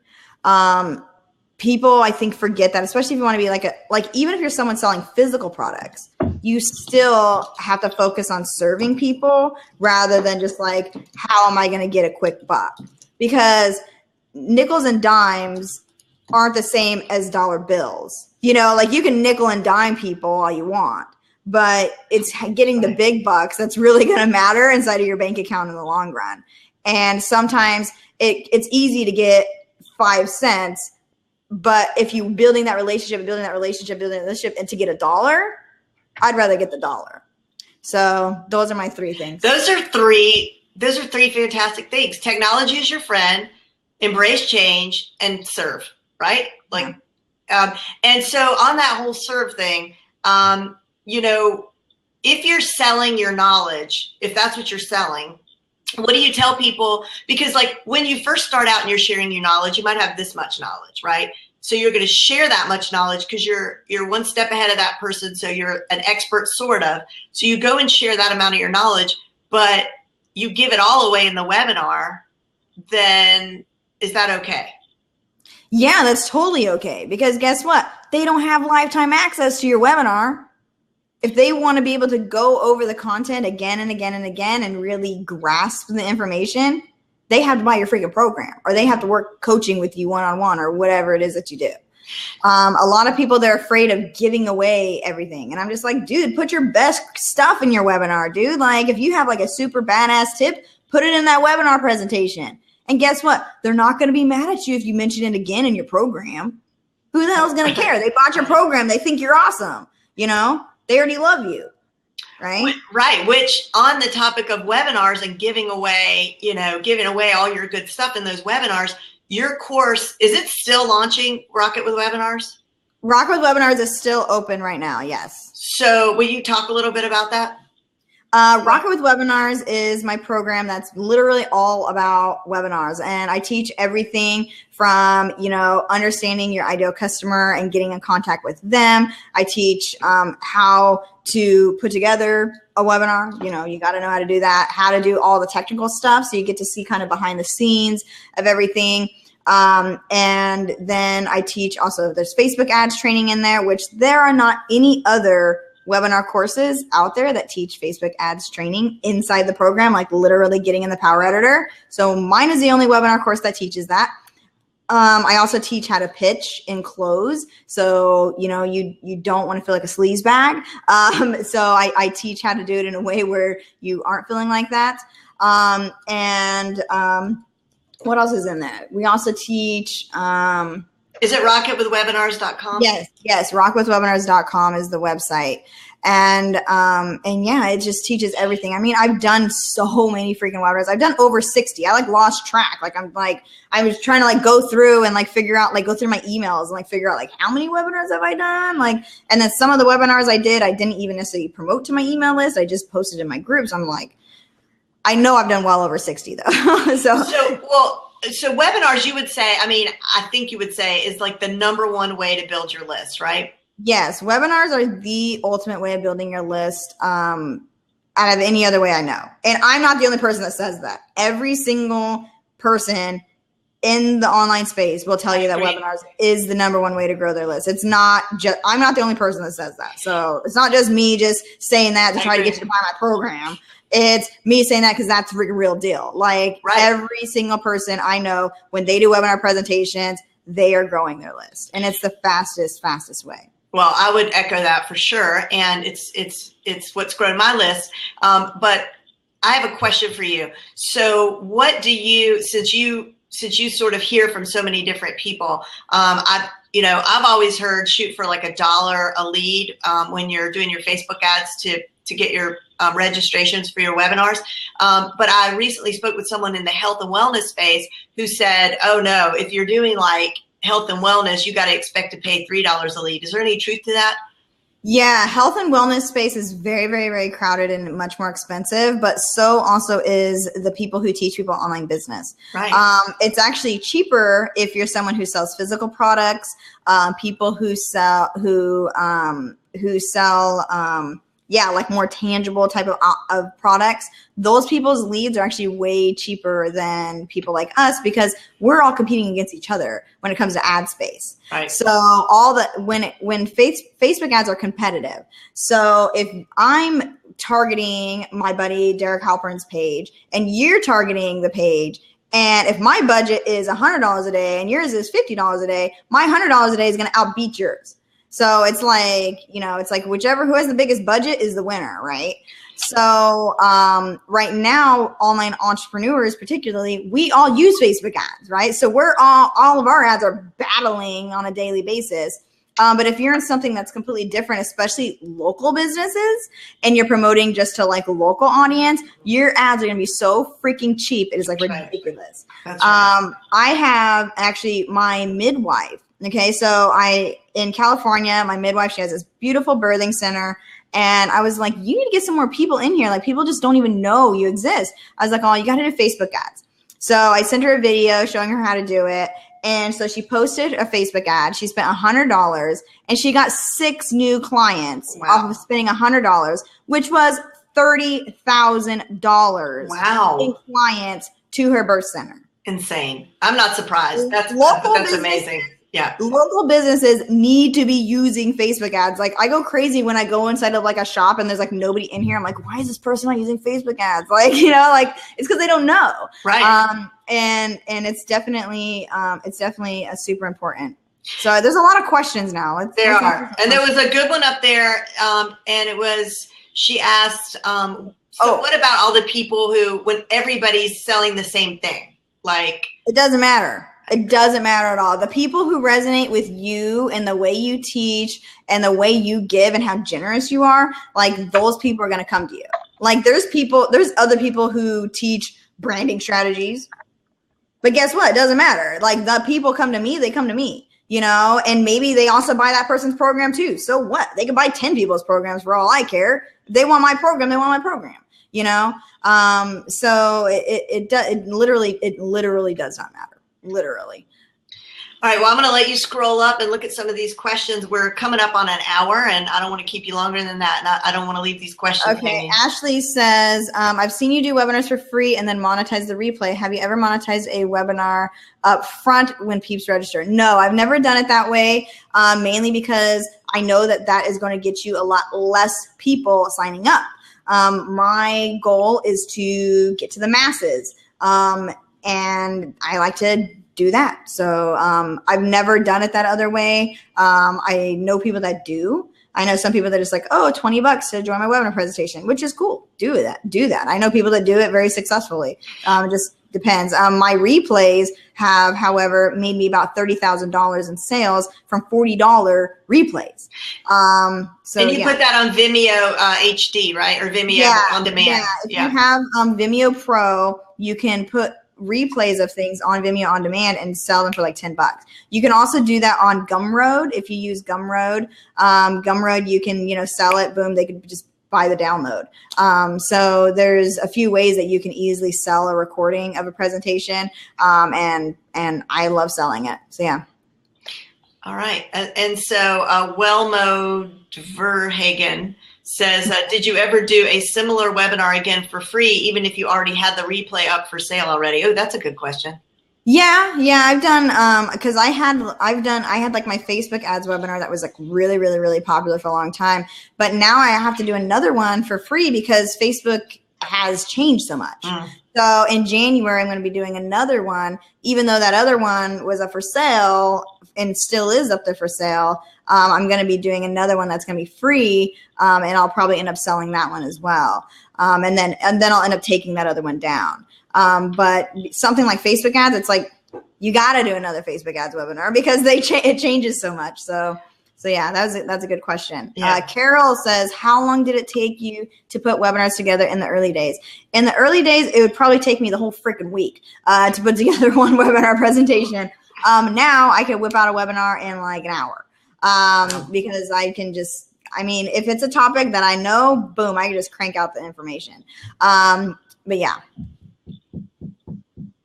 People, I think, forget that, especially if you want to be like even if you're someone selling physical products, you still have to focus on serving people rather than just like, how am I going to get a quick buck? Because nickels and dimes aren't the same as dollar bills. Like you can nickel and dime people all you want, but it's getting the big bucks that's really going to matter inside of your bank account in the long run. And sometimes it's easy to get 5 cents. But if you building that relationship and to get $1, I'd rather get the dollar. So those are my 3 things. Those are three fantastic things. Technology is your friend, embrace change, and serve, right? Like, and so on that whole serve thing, if you're selling your knowledge, if that's what you're selling, what do you tell people? Because like when you first start out and you're sharing your knowledge, you might have this much knowledge, right? So you're going to share that much knowledge because you're one step ahead of that person. So you're an expert, sort of. So you go and share that amount of your knowledge, but you give it all away in the webinar, then is that okay? Yeah, that's totally okay. Because guess what? They don't have lifetime access to your webinar. If they want to be able to go over the content again and again and again and really grasp the information, they have to buy your freaking program, or they have to work coaching with you one-on-one, or whatever it is that you do. A lot of people, they're afraid of giving away everything. And I'm just like, dude, put your best stuff in your webinar, dude. Like if you have like a super badass tip, put it in that webinar presentation. And guess what? They're not going to be mad at you if you mention it again in your program. Who the hell's going to care? They bought your program. They think you're awesome. They already love you, right? Right. Which, on the topic of webinars and giving away all your good stuff in those webinars, your course, is it still launching, Rocket with Webinars? Rocket with Webinars is still open right now, yes. So will you talk a little bit about that? Rocket with Webinars is my program that's literally all about webinars. And I teach everything from, understanding your ideal customer and getting in contact with them. I teach how to put together a webinar. You got to know how to do that, how to do all the technical stuff. So you get to see kind of behind the scenes of everything. And then I teach also, there's Facebook ads training in there, which there are not any other webinar courses out there that teach Facebook ads training inside the program, like literally getting in the Power Editor. So mine is the only webinar course that teaches that. I also teach how to pitch and close. So, you don't want to feel like a sleaze bag. So I teach how to do it in a way where you aren't feeling like that. What else is in that? We also teach. Is it rocketwithwebinars.com? Yes. Rocketwithwebinars.com is the website. And yeah, it just teaches everything. I mean, I've done so many freaking webinars. I've done over 60. I lost track. I was trying to go through and figure out, go through my emails and figure out how many webinars have I done? And then some of the webinars I didn't even necessarily promote to my email list. I just posted in my groups. I'm I know I've done well over 60 though. So webinars, you would say, I think you would say is the number one way to build your list, right? Yes. Webinars are the ultimate way of building your list out of any other way I know. And I'm not the only person that says that. Every single person in the online space will tell you that webinars is the number one way to grow their list. It's not just, I'm not the only person that says that. So it's not just me just saying that to try to get you to buy my program. It's me saying that because that's a real deal. Every single person I know, when they do webinar presentations, they are growing their list. And it's the fastest way. Well, I would echo that for sure. And it's what's grown my list. But I have a question for you. So what do you, since you sort of hear from so many different people, I've always heard shoot for $1 a lead when you're doing your Facebook ads to get your registrations for your webinars. But I recently spoke with someone in the health and wellness space who said, oh no, if you're doing health and wellness, you got to expect to pay $3 a lead. Is there any truth to that? Yeah, health and wellness space is very, very, very crowded and much more expensive, but so also is the people who teach people online business. Right. It's actually cheaper if you're someone who sells physical products, people who sell more tangible type of products. Those people's leads are actually way cheaper than people like us because we're all competing against each other when it comes to ad space. Right. So when Facebook ads are competitive. So if I'm targeting my buddy Derek Halpern's page and you're targeting the page, and if my budget is $100 a day and yours is $50 a day, my $100 a day is going to outbeat yours. So it's whichever who has the biggest budget is the winner, right? So right now, online entrepreneurs particularly, we all use Facebook ads, right? So we're all of our ads are battling on a daily basis. But if you're in something that's completely different, especially local businesses, and you're promoting just to local audience, your ads are going to be so freaking cheap. It is ridiculous. That's right. I have actually my midwife. Okay, so in California, my midwife, she has this beautiful birthing center. And I was like, you need to get some more people in here. People just don't even know you exist. I was like, oh, you got to do Facebook ads. So I sent her a video showing her how to do it. And so she posted a Facebook ad. She spent $100 and she got 6 new clients off of spending $100, which was $30,000 in clients to her birth center. Insane. I'm not surprised. That's amazing. Yeah. Local businesses need to be using Facebook ads. I go crazy when I go inside of a shop and there's nobody in here. I'm like, why is this person not using Facebook ads? It's because they don't know. Right. And it's definitely a super important. So there's a lot of questions now. There are. And there was a good one up there. And it was, she asked, what about all the people who, when everybody's selling the same thing? It doesn't matter. It doesn't matter at all. The people who resonate with you and the way you teach and the way you give and how generous you are, those people are going to come to you. There's other people who teach branding strategies, but guess what? It doesn't matter. The people come to me, they come to me, and maybe they also buy that person's program too. So what? They can buy 10 people's programs for all I care. If they want my program, they want my program, So it literally does not matter. Literally. All right. Well, I'm going to let you scroll up and look at some of these questions. We're coming up on an hour and I don't want to keep you longer than that. And I don't want to leave these questions hanging. Ashley says, I've seen you do webinars for free and then monetize the replay. Have you ever monetized a webinar up front when peeps register? No, I've never done it that way. Mainly because I know that is going to get you a lot less people signing up. My goal is to get to the masses. And I like to do that. So I've never done it that other way. I know people that do. I know some people that are just like, oh, $20 to join my webinar presentation, which is cool. Do that. I know people that do it very successfully. It just depends. My replays have, however, made me about $30,000 in sales from $40 replays. And you put that on Vimeo HD, right? Or Vimeo on demand. Yeah. If you have Vimeo Pro, you can put replays of things on Vimeo on demand and sell them for like $10. You can also do that on Gumroad. If you use Gumroad, you can, sell it. Boom. They could just buy the download. So there's a few ways that you can easily sell a recording of a presentation. And I love selling it. So yeah. All right. And so Wellmo Verhagen says, did you ever do a similar webinar again for free, even if you already had the replay up for sale already? Oh, that's a good question. Yeah, I've done, cause I had like my Facebook ads webinar that was like really, really, really popular for a long time, but now I have to do another one for free because Facebook has changed so much. So in January, I'm going to be doing another one, even though that other one was up for sale and still is up there for sale. I'm going to be doing another one that's going to be free. And I'll probably end up selling that one as well. And then I'll end up taking that other one down. But something like Facebook ads, it's like, you got to do another Facebook ads webinar because it changes so much. So yeah, that's a good question. Yeah. Carol says, how long did it take you to put webinars together in the early days? In the early days, it would probably take me the whole freaking week to put together one webinar presentation. Now I could whip out a webinar in like an hour because I can just, if it's a topic that I know, boom, I can just crank out the information. But yeah.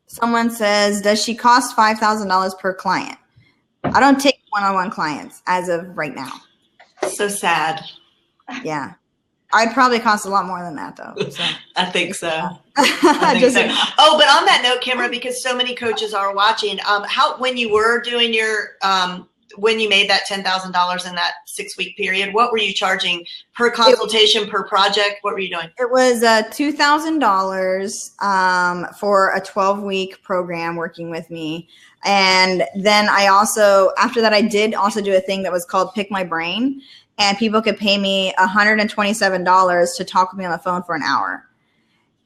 Someone says, does she cost $5,000 per client? I don't take one-on-one clients as of right now. So sad. Yeah. I'd probably cost a lot more than that though. So. I think so. Oh, but on that note, Kimra, because so many coaches are watching, when you were doing your, when you made that $10,000 in that 6-week period, what were you charging per consultation, per project? What were you doing? It was $2,000 for a 12-week program working with me. And then I also, after that, I did also do a thing that was called Pick My Brain. And people could pay me $127 to talk with me on the phone for an hour.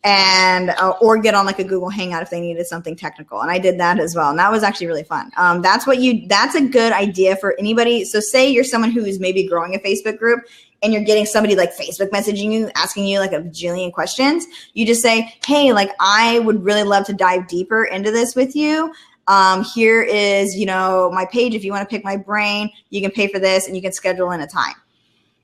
And or get on like a Google Hangout if they needed something technical. And I did that as well. And that was actually really fun. That's a good idea for anybody. So say you're someone who is maybe growing a Facebook group and you're getting somebody like Facebook messaging you, asking you like a bajillion questions. You just say, hey, like I would really love to dive deeper into this with you. Here is, my page. If you want to pick my brain, you can pay for this and you can schedule in a time.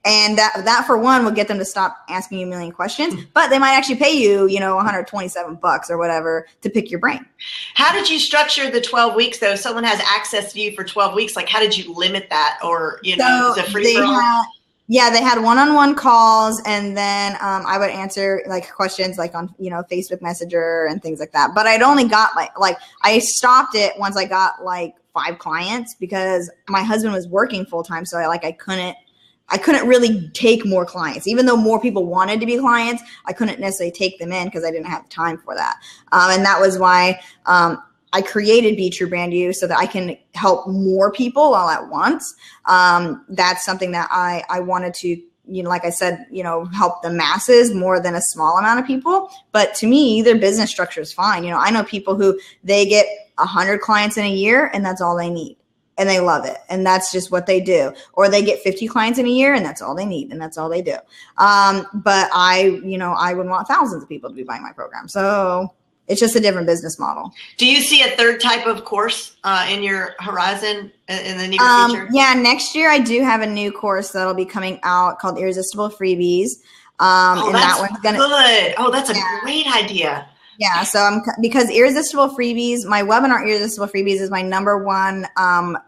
And that for one will get them to stop asking you a million questions, but they might actually pay you, $127 or whatever to pick your brain. How did you structure the 12 weeks though? If someone has access to you for 12 weeks, like how did you limit that? Or, is it free for all? Yeah, they had one-on-one calls, and then I would answer like questions like on Facebook Messenger and things like that. But I'd only got like I stopped it once I got like 5 clients because my husband was working full time, so I couldn't really take more clients. Even though more people wanted to be clients, I couldn't necessarily take them in because I didn't have time for that. And that was why I created Be True Brand You so that I can help more people all at once. That's something that I wanted to, like I said, help the masses more than a small amount of people. But to me, their business structure is fine. I know people who they get 100 clients in a year and that's all they need. And they love it. And that's just what they do. Or they get 50 clients in a year and that's all they need. And that's all they do. But I would want thousands of people to be buying my program. So it's just a different business model. Do you see a third type of course in your horizon in the near future? Yeah, next year I do have a new course that'll be coming out called Irresistible Freebies. And that one's good. Oh, that's a great idea. Yeah, so because Irresistible Freebies, my webinar Irresistible Freebies is my #1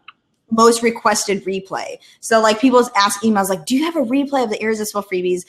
most requested replay. So like people ask emails like, do you have a replay of the Irresistible Freebies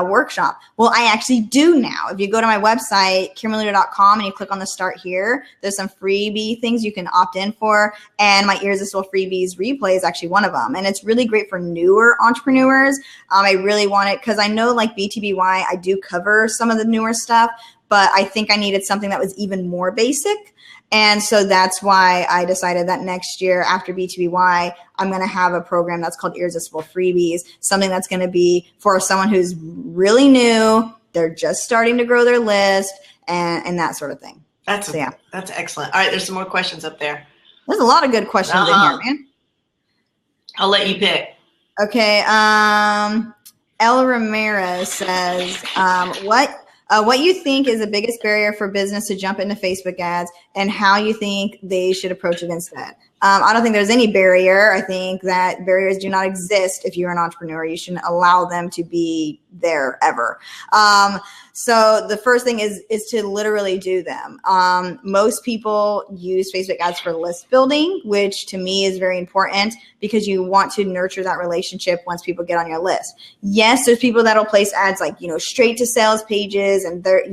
workshop? Well, I actually do now. If you go to my website, kimraluda.com, and you click on the start here, there's some freebie things you can opt in for. And my Irresistible Freebies replay is actually one of them. And it's really great for newer entrepreneurs. I really want it because I know like BTBY, I do cover some of the newer stuff, but I think I needed something that was even more basic. And so that's why I decided that next year after B2BY, I'm going to have a program that's called Irresistible Freebies, something that's going to be for someone who's really new. They're just starting to grow their list and that sort of thing. That's excellent. All right. There's some more questions up there. There's a lot of good questions in here, man. I'll let you pick. Okay. El Ramirez says, what you think is the biggest barrier for business to jump into Facebook ads and how you think they should approach it instead? I don't think there's any barrier. I think that barriers do not exist if you're an entrepreneur. You shouldn't allow them to be there ever. So the first thing is to literally do them. Most people use Facebook ads for list building, which to me is very important because you want to nurture that relationship once people get on your list. Yes, there's people that'll place ads like, straight to sales pages and they're,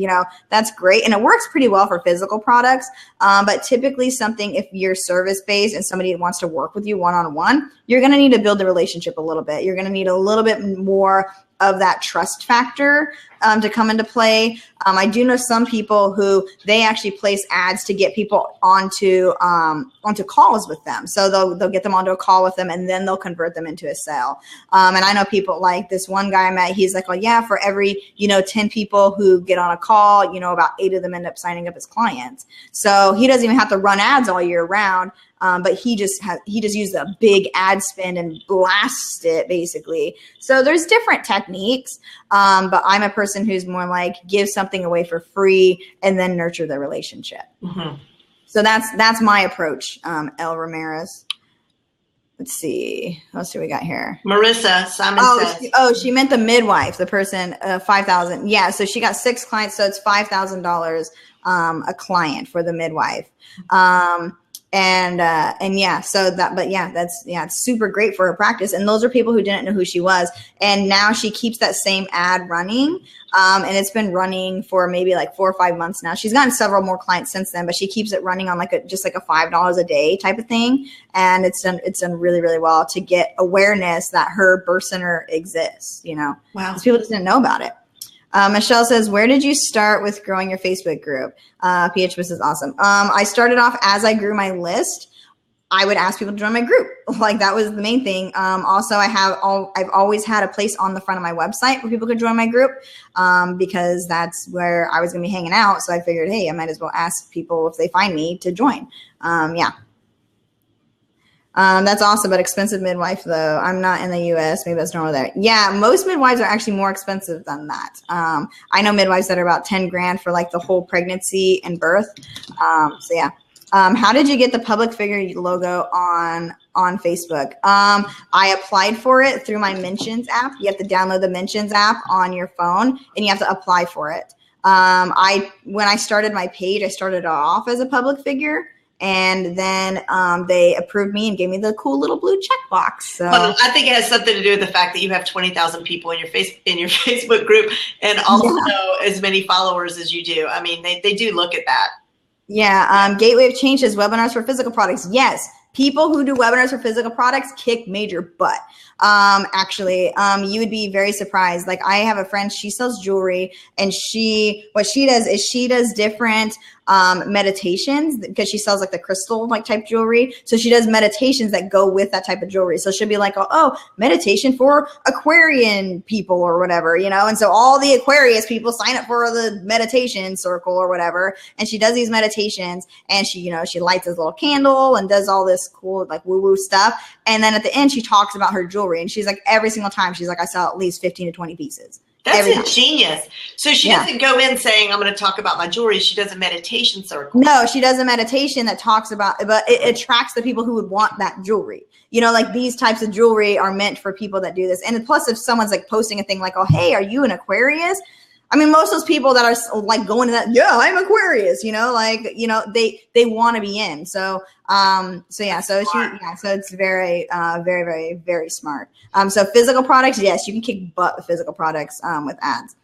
that's great. And it works pretty well for physical products. But typically something, if you're service-based and somebody wants to work with you one-on-one, you're going to need to build the relationship a little bit. You're going to need a little bit more of that trust factor to come into play. I do know some people who they actually place ads to get people onto calls with them. So they'll get them onto a call with them and then they'll convert them into a sale. And I know people like this one guy I met, he's like, well, yeah, for every, 10 people who get on a call, about 8 of them end up signing up as clients. So he doesn't even have to run ads all year round. But he just used a big ad spend and blast it basically. So there's different techniques. But I'm a person who's more like give something away for free and then nurture the relationship. Mm-hmm. So that's my approach. El Ramirez. Let's see. What else do we got here? Marissa Simon says. She meant the midwife, the person, 5,000. Yeah. So she got 6 clients. So it's $5,000 a client for the midwife. It's super great for her practice. And those are people who didn't know who she was. And now she keeps that same ad running. And it's been running for maybe like 4 or 5 months now. She's gotten several more clients since then, but she keeps it running on just like a $5 a day type of thing. And it's done really, really well to get awareness that her birth center exists, Wow. Because people just didn't know about it. Michelle says, where did you start with growing your Facebook group? PHBIS is awesome. I started off as I grew my list. I would ask people to join my group. Like that was the main thing. Also, I've always had a place on the front of my website where people could join my group because that's where I was going to be hanging out. So I figured, hey, I might as well ask people if they find me to join. That's awesome, but expensive midwife though. I'm not in the US. Maybe that's normal there. Yeah, most midwives are actually more expensive than that. I know midwives that are about 10 grand for like the whole pregnancy and birth. How did you get the public figure logo on Facebook? I applied for it through my Mentions app. You have to download the Mentions app on your phone and you have to apply for it. When I started my page, I started off as a public figure. And then they approved me and gave me the cool little blue checkbox. So I think it has something to do with the fact that you have 20,000 people in your Facebook group and also as many followers as you do. I mean, they do look at that. Yeah. Gateway of Change says webinars for physical products. Yes. People who do webinars for physical products kick major butt. You would be very surprised. Like I have a friend, she sells jewelry and what she does is she does different meditations because she sells like the crystal like type jewelry. So she does meditations that go with that type of jewelry. So she'll be like, oh, meditation for Aquarian people or whatever, and so all the Aquarius people sign up for the meditation circle or whatever. And she does these meditations and she lights this little candle and does all this cool like woo-woo stuff. And then at the end, she talks about her jewelry and she's like, every single time she's like, I sell at least 15 to 20 pieces. That's ingenious. So she doesn't go in saying, I'm going to talk about my jewelry. She does a meditation circle. No, she does a meditation that talks about, but it attracts the people who would want that jewelry. Like these types of jewelry are meant for people that do this. And plus, if someone's like posting a thing like, oh, hey, are you an Aquarius? I mean, most of those people that are like going to that, yeah, I'm Aquarius, they want to be in. So it's very, very, very, very smart. So physical products, yes, you can kick butt with physical products with ads.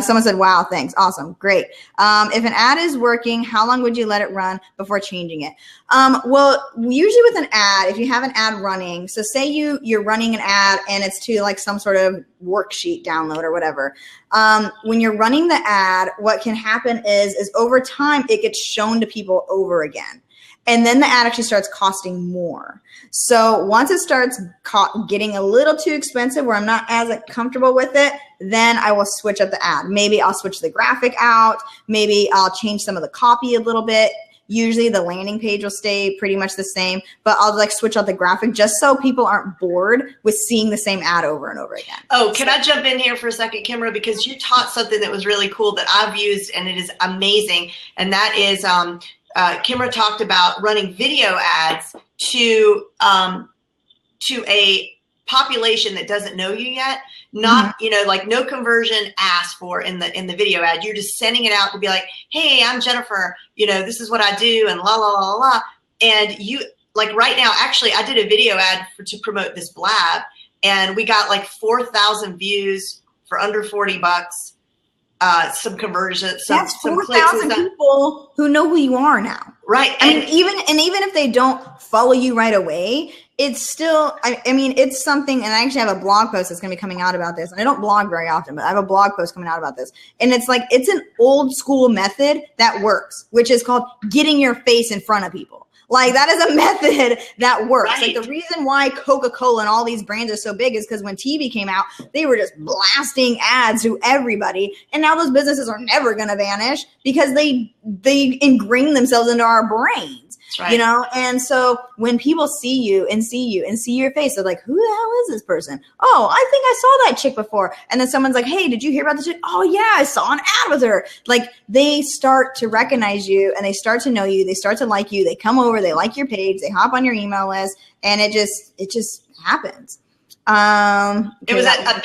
Someone said, wow, thanks. Awesome. Great. If an ad is working, how long would you let it run before changing it? Well, usually with an ad, if you have an ad running, so say you're running an ad and it's to like some sort of worksheet download or whatever. When you're running the ad, what can happen is over time, it gets shown to people over again. And then the ad actually starts costing more. So once it starts getting a little too expensive where I'm not as comfortable with it, then I will switch up the ad. Maybe I'll switch the graphic out. Maybe I'll change some of the copy a little bit. Usually the landing page will stay pretty much the same, but I'll like switch out the graphic just so people aren't bored with seeing the same ad over and over again. Oh, can I jump in here for a second, Kimra? Because you taught something that was really cool that I've used and it is amazing. And that is, Kimra talked about running video ads to a population that doesn't know you yet. Not, you know, like no conversion asked for in the video ad. You're just sending it out to be like, hey, I'm Jennifer, you know, this is what I do and la, la, la, la. And you like right now, actually, I did a video ad to promote this Blab and we got like 4,000 views for under $40. Some conversions, that's 4,000 people who know who you are now. Right. I mean, even if they don't follow you right away, it's still, I mean, it's something, and I actually have a blog post that's going to be coming out about this. And I don't blog very often, but I have a blog post coming out about this. And it's like, it's an old school method that works, which is called getting your face in front of people. Like that is a method that works. Right. Like the reason why Coca-Cola and all these brands are so big is because when TV came out, they were just blasting ads to everybody. And now those businesses are never going to vanish because they ingrain themselves into our brains. Right. You know, and so when people see you and see your face, they're like, who the hell is this person? Oh, I think I saw that chick before. And then someone's like, hey, did you hear about this chick? Oh yeah, I saw an ad with her. Like they start to recognize you and they start to know you. They start to like you. They come over, they like your page, they hop on your email list, and it just happens. It was a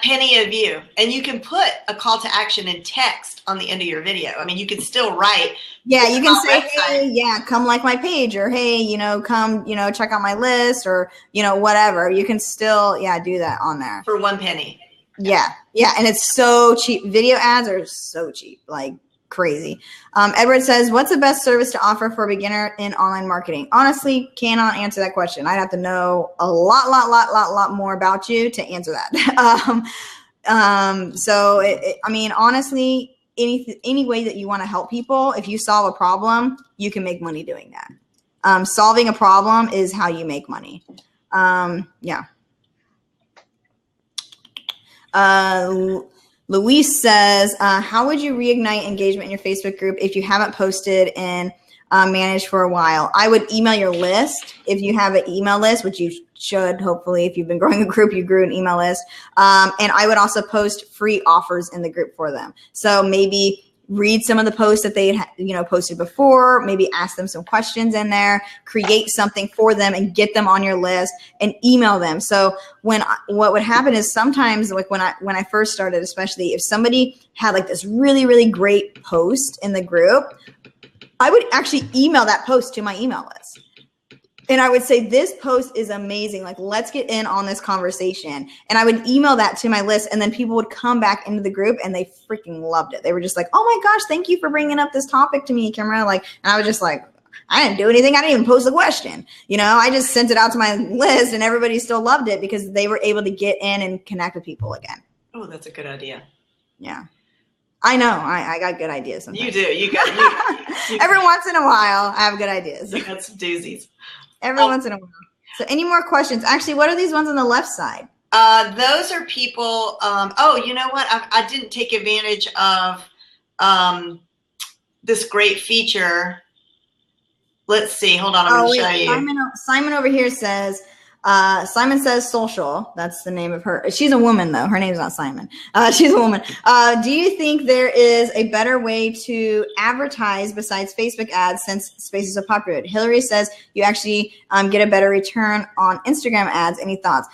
penny a view, and you can put a call to action in text on the end of your video. I mean, you can still write. Yeah, you can say, hey, yeah, come like my page, or hey, you know, come, you know, check out my list, or you know, whatever. You can still, do that on there for 1 penny. Yeah, and it's so cheap. Video ads are so cheap, like crazy. Edward says, what's the best service to offer for a beginner in online marketing? Honestly, cannot answer that question. I'd have to know a lot more about you to answer that. So I mean, honestly, any way that you want to help people, if you solve a problem, you can make money doing that. Solving a problem is how you make money. Yeah. Luis says, how would you reignite engagement in your Facebook group if you haven't posted and managed for a while? I would email your list. If you have an email list, which you should, hopefully, if you've been growing a group, you grew an email list. And I would also post free offers in the group for them. So maybe read some of the posts that they posted before, maybe ask them some questions in there, create something for them and get them on your list and email them. So what would happen is sometimes, like when I first started, especially if somebody had like this really, really great post in the group, I would actually email that post to my email list. And I would say, this post is amazing. Like, let's get in on this conversation. And I would email that to my list. And then people would come back into the group and they freaking loved it. They were just like, oh my gosh, thank you for bringing up this topic to me, Kimra. Like, and I was just like, I didn't do anything. I didn't even pose the question. You know, I just sent it out to my list and everybody still loved it because they were able to get in and connect with people again. Oh, that's a good idea. Yeah. I know. I got good ideas sometimes. You do. You Every once in a while, I have good ideas. You got some doozies. Every once in a while. So any more questions? Actually, what are these ones on the left side? Those are people. Oh, you know what? I didn't take advantage of this great feature. Let's see. Hold on. I'm going to show you. Simon over here says, Simon says social. That's the name of her. She's a woman, though. Her name's not Simon. She's a woman. Do you think there is a better way to advertise besides Facebook ads since space is so popular? Hillary says you actually get a better return on Instagram ads. Any thoughts?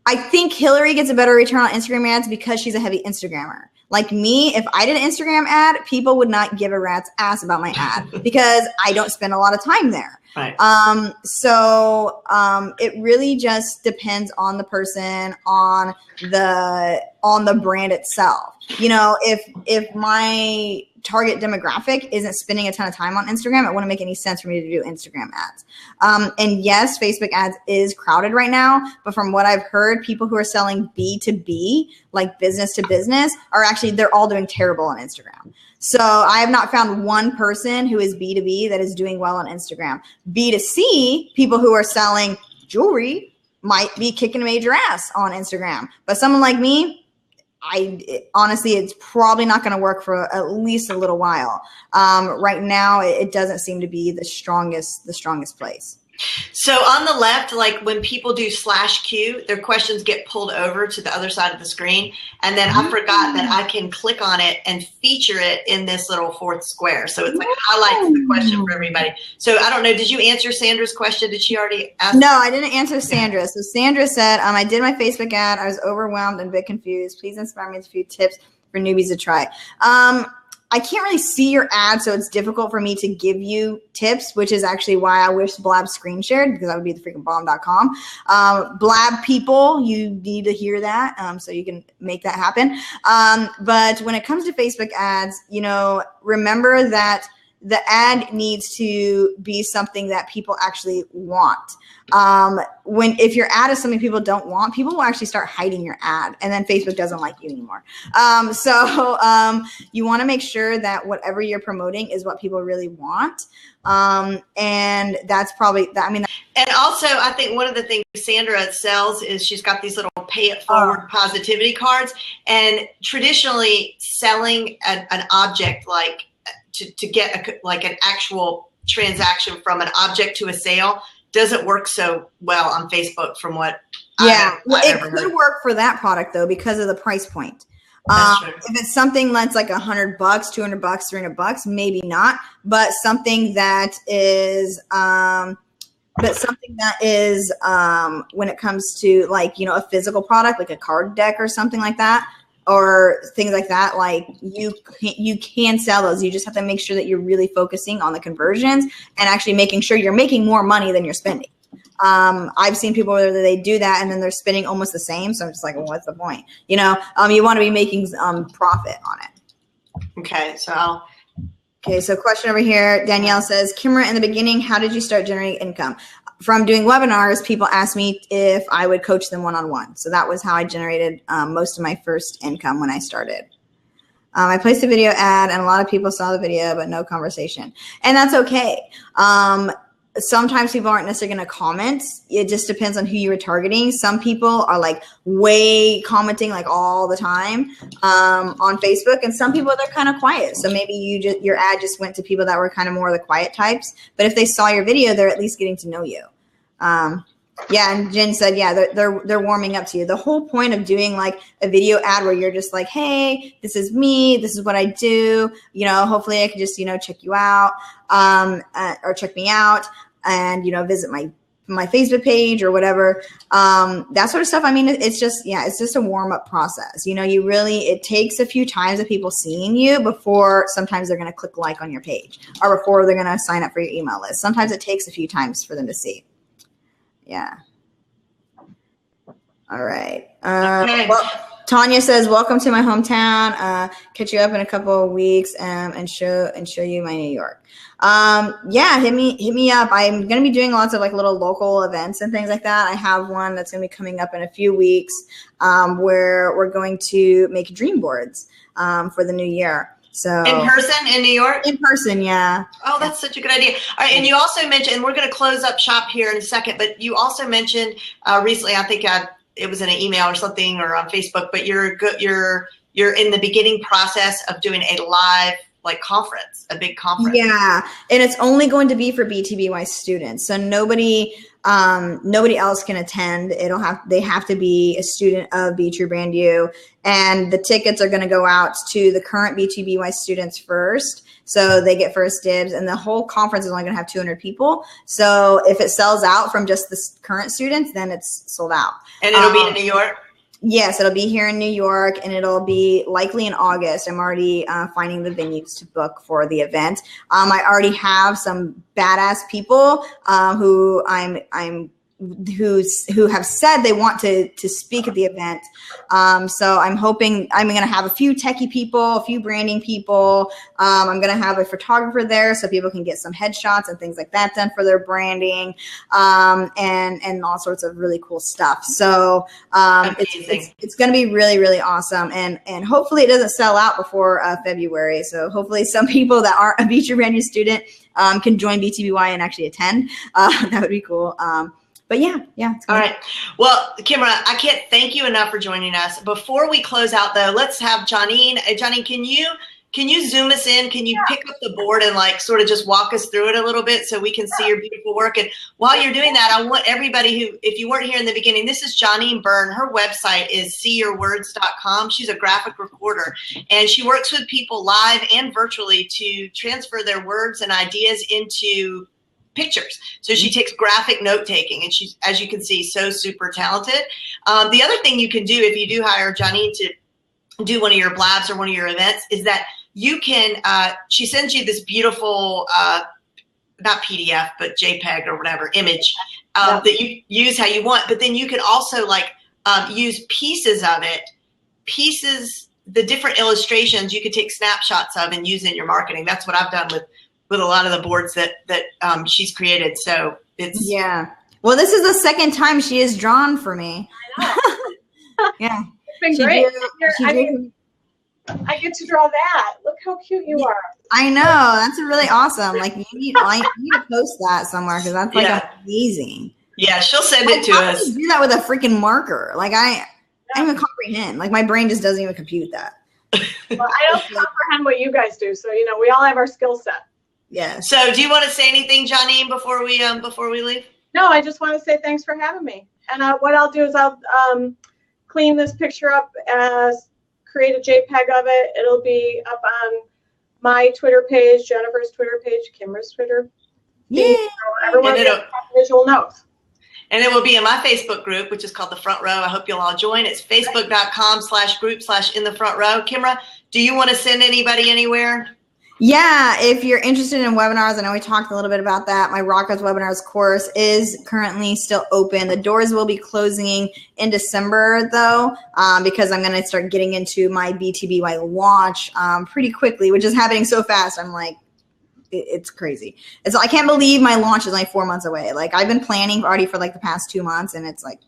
I think Hillary gets a better return on Instagram ads because she's a heavy Instagrammer. Like me, if I did an Instagram ad, people would not give a rat's ass about my ad because I don't spend a lot of time there. Right. It really just depends on the person, on the brand itself. You know, if my target demographic isn't spending a ton of time on Instagram, it wouldn't make any sense for me to do Instagram ads. And yes, Facebook ads is crowded right now, but from what I've heard, people who are selling B2B, like business to business, they're all doing terrible on Instagram. So I have not found one person who is B2B that is doing well on Instagram. B2C, people who are selling jewelry might be kicking a major ass on Instagram. But someone like me, honestly, it's probably not going to work for at least a little while. Right now, it doesn't seem to be the strongest place. So on the left, like when people do /Q, their questions get pulled over to the other side of the screen. And then I forgot that I can click on it and feature it in this little fourth square. So it's like highlights the question for everybody. So I don't know, did you answer Sandra's question? Did she already ask? No, I didn't answer Sandra. So Sandra said, I did my Facebook ad. I was overwhelmed and a bit confused. Please inspire me with a few tips for newbies to try. I can't really see your ad, so it's difficult for me to give you tips, which is actually why I wish Blab screen shared, because that would be the freaking bomb.com. Blab people, you need to hear that, so you can make that happen. But when it comes to Facebook ads, you know, remember that the ad needs to be something that people actually want. If your ad is something people don't want, people will actually start hiding your ad, and then Facebook doesn't like you anymore. You want to make sure that whatever you're promoting is what people really want. And that's probably that. I mean, and also I think one of the things Sandra sells is she's got these little pay it forward positivity cards, and traditionally selling an object like to get an actual transaction from an object to a sale doesn't work so well on Facebook from what I've ever heard. It could work for that product though because of the price point. If it's something that's like $100, $200, $300, maybe not. But something that is, when it comes to like, you know, a physical product like a card deck or something like that, or things like that, like you can sell those. You just have to make sure that you're really focusing on the conversions and actually making sure you're making more money than you're spending. I've seen people where they do that and then they're spending almost the same. So I'm just like, well, what's the point? You know, you want to be making profit on it. Okay. So question over here. Danielle says, Kimra, in the beginning, how did you start generating income? From doing webinars, people asked me if I would coach them one-on-one. So that was how I generated most of my first income when I started. I placed a video ad and a lot of people saw the video, but no conversation. And that's okay. Sometimes people aren't necessarily going to comment. It just depends on who you were targeting. Some people are like way commenting like all the time on Facebook, and some people, they're kind of quiet. So maybe your ad just went to people that were kind of more of the quiet types. But if they saw your video, they're at least getting to know you. Yeah, and Jen said, yeah, they're warming up to you. The whole point of doing like a video ad where you're just like, hey, this is me, this is what I do. You know, hopefully I can just, you know, check you out or check me out and, you know, visit my Facebook page or whatever. That sort of stuff. I mean, it's just a warm up process. You know, it takes a few times of people seeing you before sometimes they're going to click like on your page or before they're going to sign up for your email list. Sometimes it takes a few times for them to see. Yeah. All right. Well, Tanya says, welcome to my hometown. Catch you up in a couple of weeks and show you my New York. Yeah, hit me up. I'm going to be doing lots of like little local events and things like that. I have one that's going to be coming up in a few weeks where we're going to make dream boards for the new year. So in person in New York? In person, yeah. Oh, that's such a good idea. All right, and you also mentioned, and we're going to close up shop here in a second, but you also mentioned recently, I think it was in an email or something or on Facebook, but you're in the beginning process of doing a live like conference, a big conference. Yeah, and it's only going to be for BTBY students, so nobody else can attend. They have to be a student of Be True Brand You, and the tickets are going to go out to the current BTBY students first, so they get first dibs. And the whole conference is only going to have 200 people. So if it sells out from just the current students, then it's sold out. And it'll be in New York. Yes, it'll be here in New York, and it'll be likely in August. I'm already finding the venues to book for the event. I already have some badass people who who have said they want to speak at the event. So I'm hoping I'm going to have a few techie people, a few branding people. I'm going to have a photographer there so people can get some headshots and things like that done for their branding, and all sorts of really cool stuff. So it's going to be really, really awesome. And hopefully it doesn't sell out before February. So hopefully some people that aren't a Beach Brand New student can join BTBY and actually attend. That would be cool. But yeah. All right. Well, Kimra, I can't thank you enough for joining us. Before we close out, though, let's have Janine. Janine, can you zoom us in? Can you pick up the board and like sort of just walk us through it a little bit so we can see your beautiful work? And while you're doing that, I want everybody who, if you weren't here in the beginning, this is Janine Byrne. Her website is seeyourwords.com. She's a graphic recorder, and she works with people live and virtually to transfer their words and ideas into pictures. So she takes graphic note taking, and she's, as you can see, so super talented. The other thing you can do if you do hire Janine to do one of your blabs or one of your events is that you can, she sends you this beautiful, not PDF, but JPEG or whatever image that you use how you want. But then you can also like use pieces of it, the different illustrations you could take snapshots of and use in your marketing. That's what I've done with a lot of the boards that she's created. So it's well, this is the second time she has drawn for me. I know. Yeah, it's been great. I get to draw that. Look how cute you are. I know, that's really awesome. Like you need to post that somewhere because that's like amazing. Yeah, she'll send it to us. Do that with a freaking marker. Like I don't even comprehend. Like my brain just doesn't even compute that. Well, I don't comprehend what you guys do. So we all have our skill set. Yeah. So do you want to say anything, Janine, before we leave? No, I just want to say thanks for having me. And what I'll do is I'll clean this picture up, create a JPEG of it. It'll be up on my Twitter page, Jennifer's Twitter page, Kimra's Twitter. Yeah. So everyone gets visual notes. And it will be in my Facebook group, which is called The Front Row. I hope you'll all join. It's facebook.com/group/in-the-front-row. Kimra, do you want to send anybody anywhere? Yeah, if you're interested in webinars, I know we talked a little bit about that. My Rock with Webinars course is currently still open. The doors will be closing in December, though, because I'm going to start getting into my BTBY launch pretty quickly, which is happening so fast. I'm like, it's crazy. I can't believe my launch is like 4 months away. Like I've been planning already for like the past 2 months, and it's like,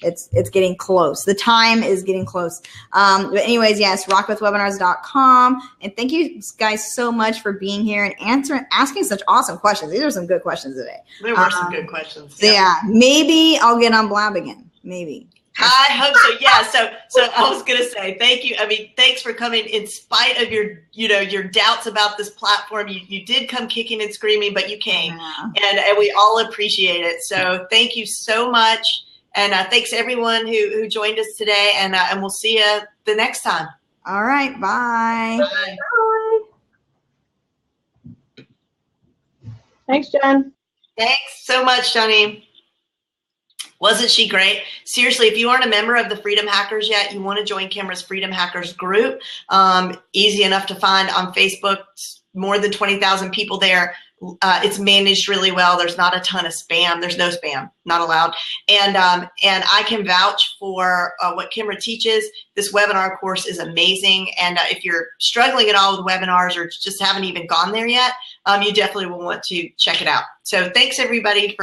it's getting close. The time is getting close. But anyways, yes, rockwithwebinars.com. And thank you guys so much for being here and asking such awesome questions. These are some good questions today. There were some good questions. Yeah, maybe I'll get on Blab again. Maybe. I hope so. Yeah. So I was going to say, thank you. I mean, thanks for coming in spite of your doubts about this platform. You did come kicking and screaming, but you came, and we all appreciate it. So thank you so much. And thanks everyone who joined us today, and we'll see you the next time. All right, bye. Bye. Bye. Thanks, Jen. Thanks so much, Johnny. Wasn't she great? Seriously, if you aren't a member of the Freedom Hackers yet, you want to join Kimra's Freedom Hackers group. Easy enough to find on Facebook. More than 20,000 people there. It's managed really well. There's not a ton of spam. There's no spam, not allowed. And I can vouch for what Kimra teaches. This webinar course is amazing. And if you're struggling at all with webinars or just haven't even gone there yet, you definitely will want to check it out. So thanks everybody for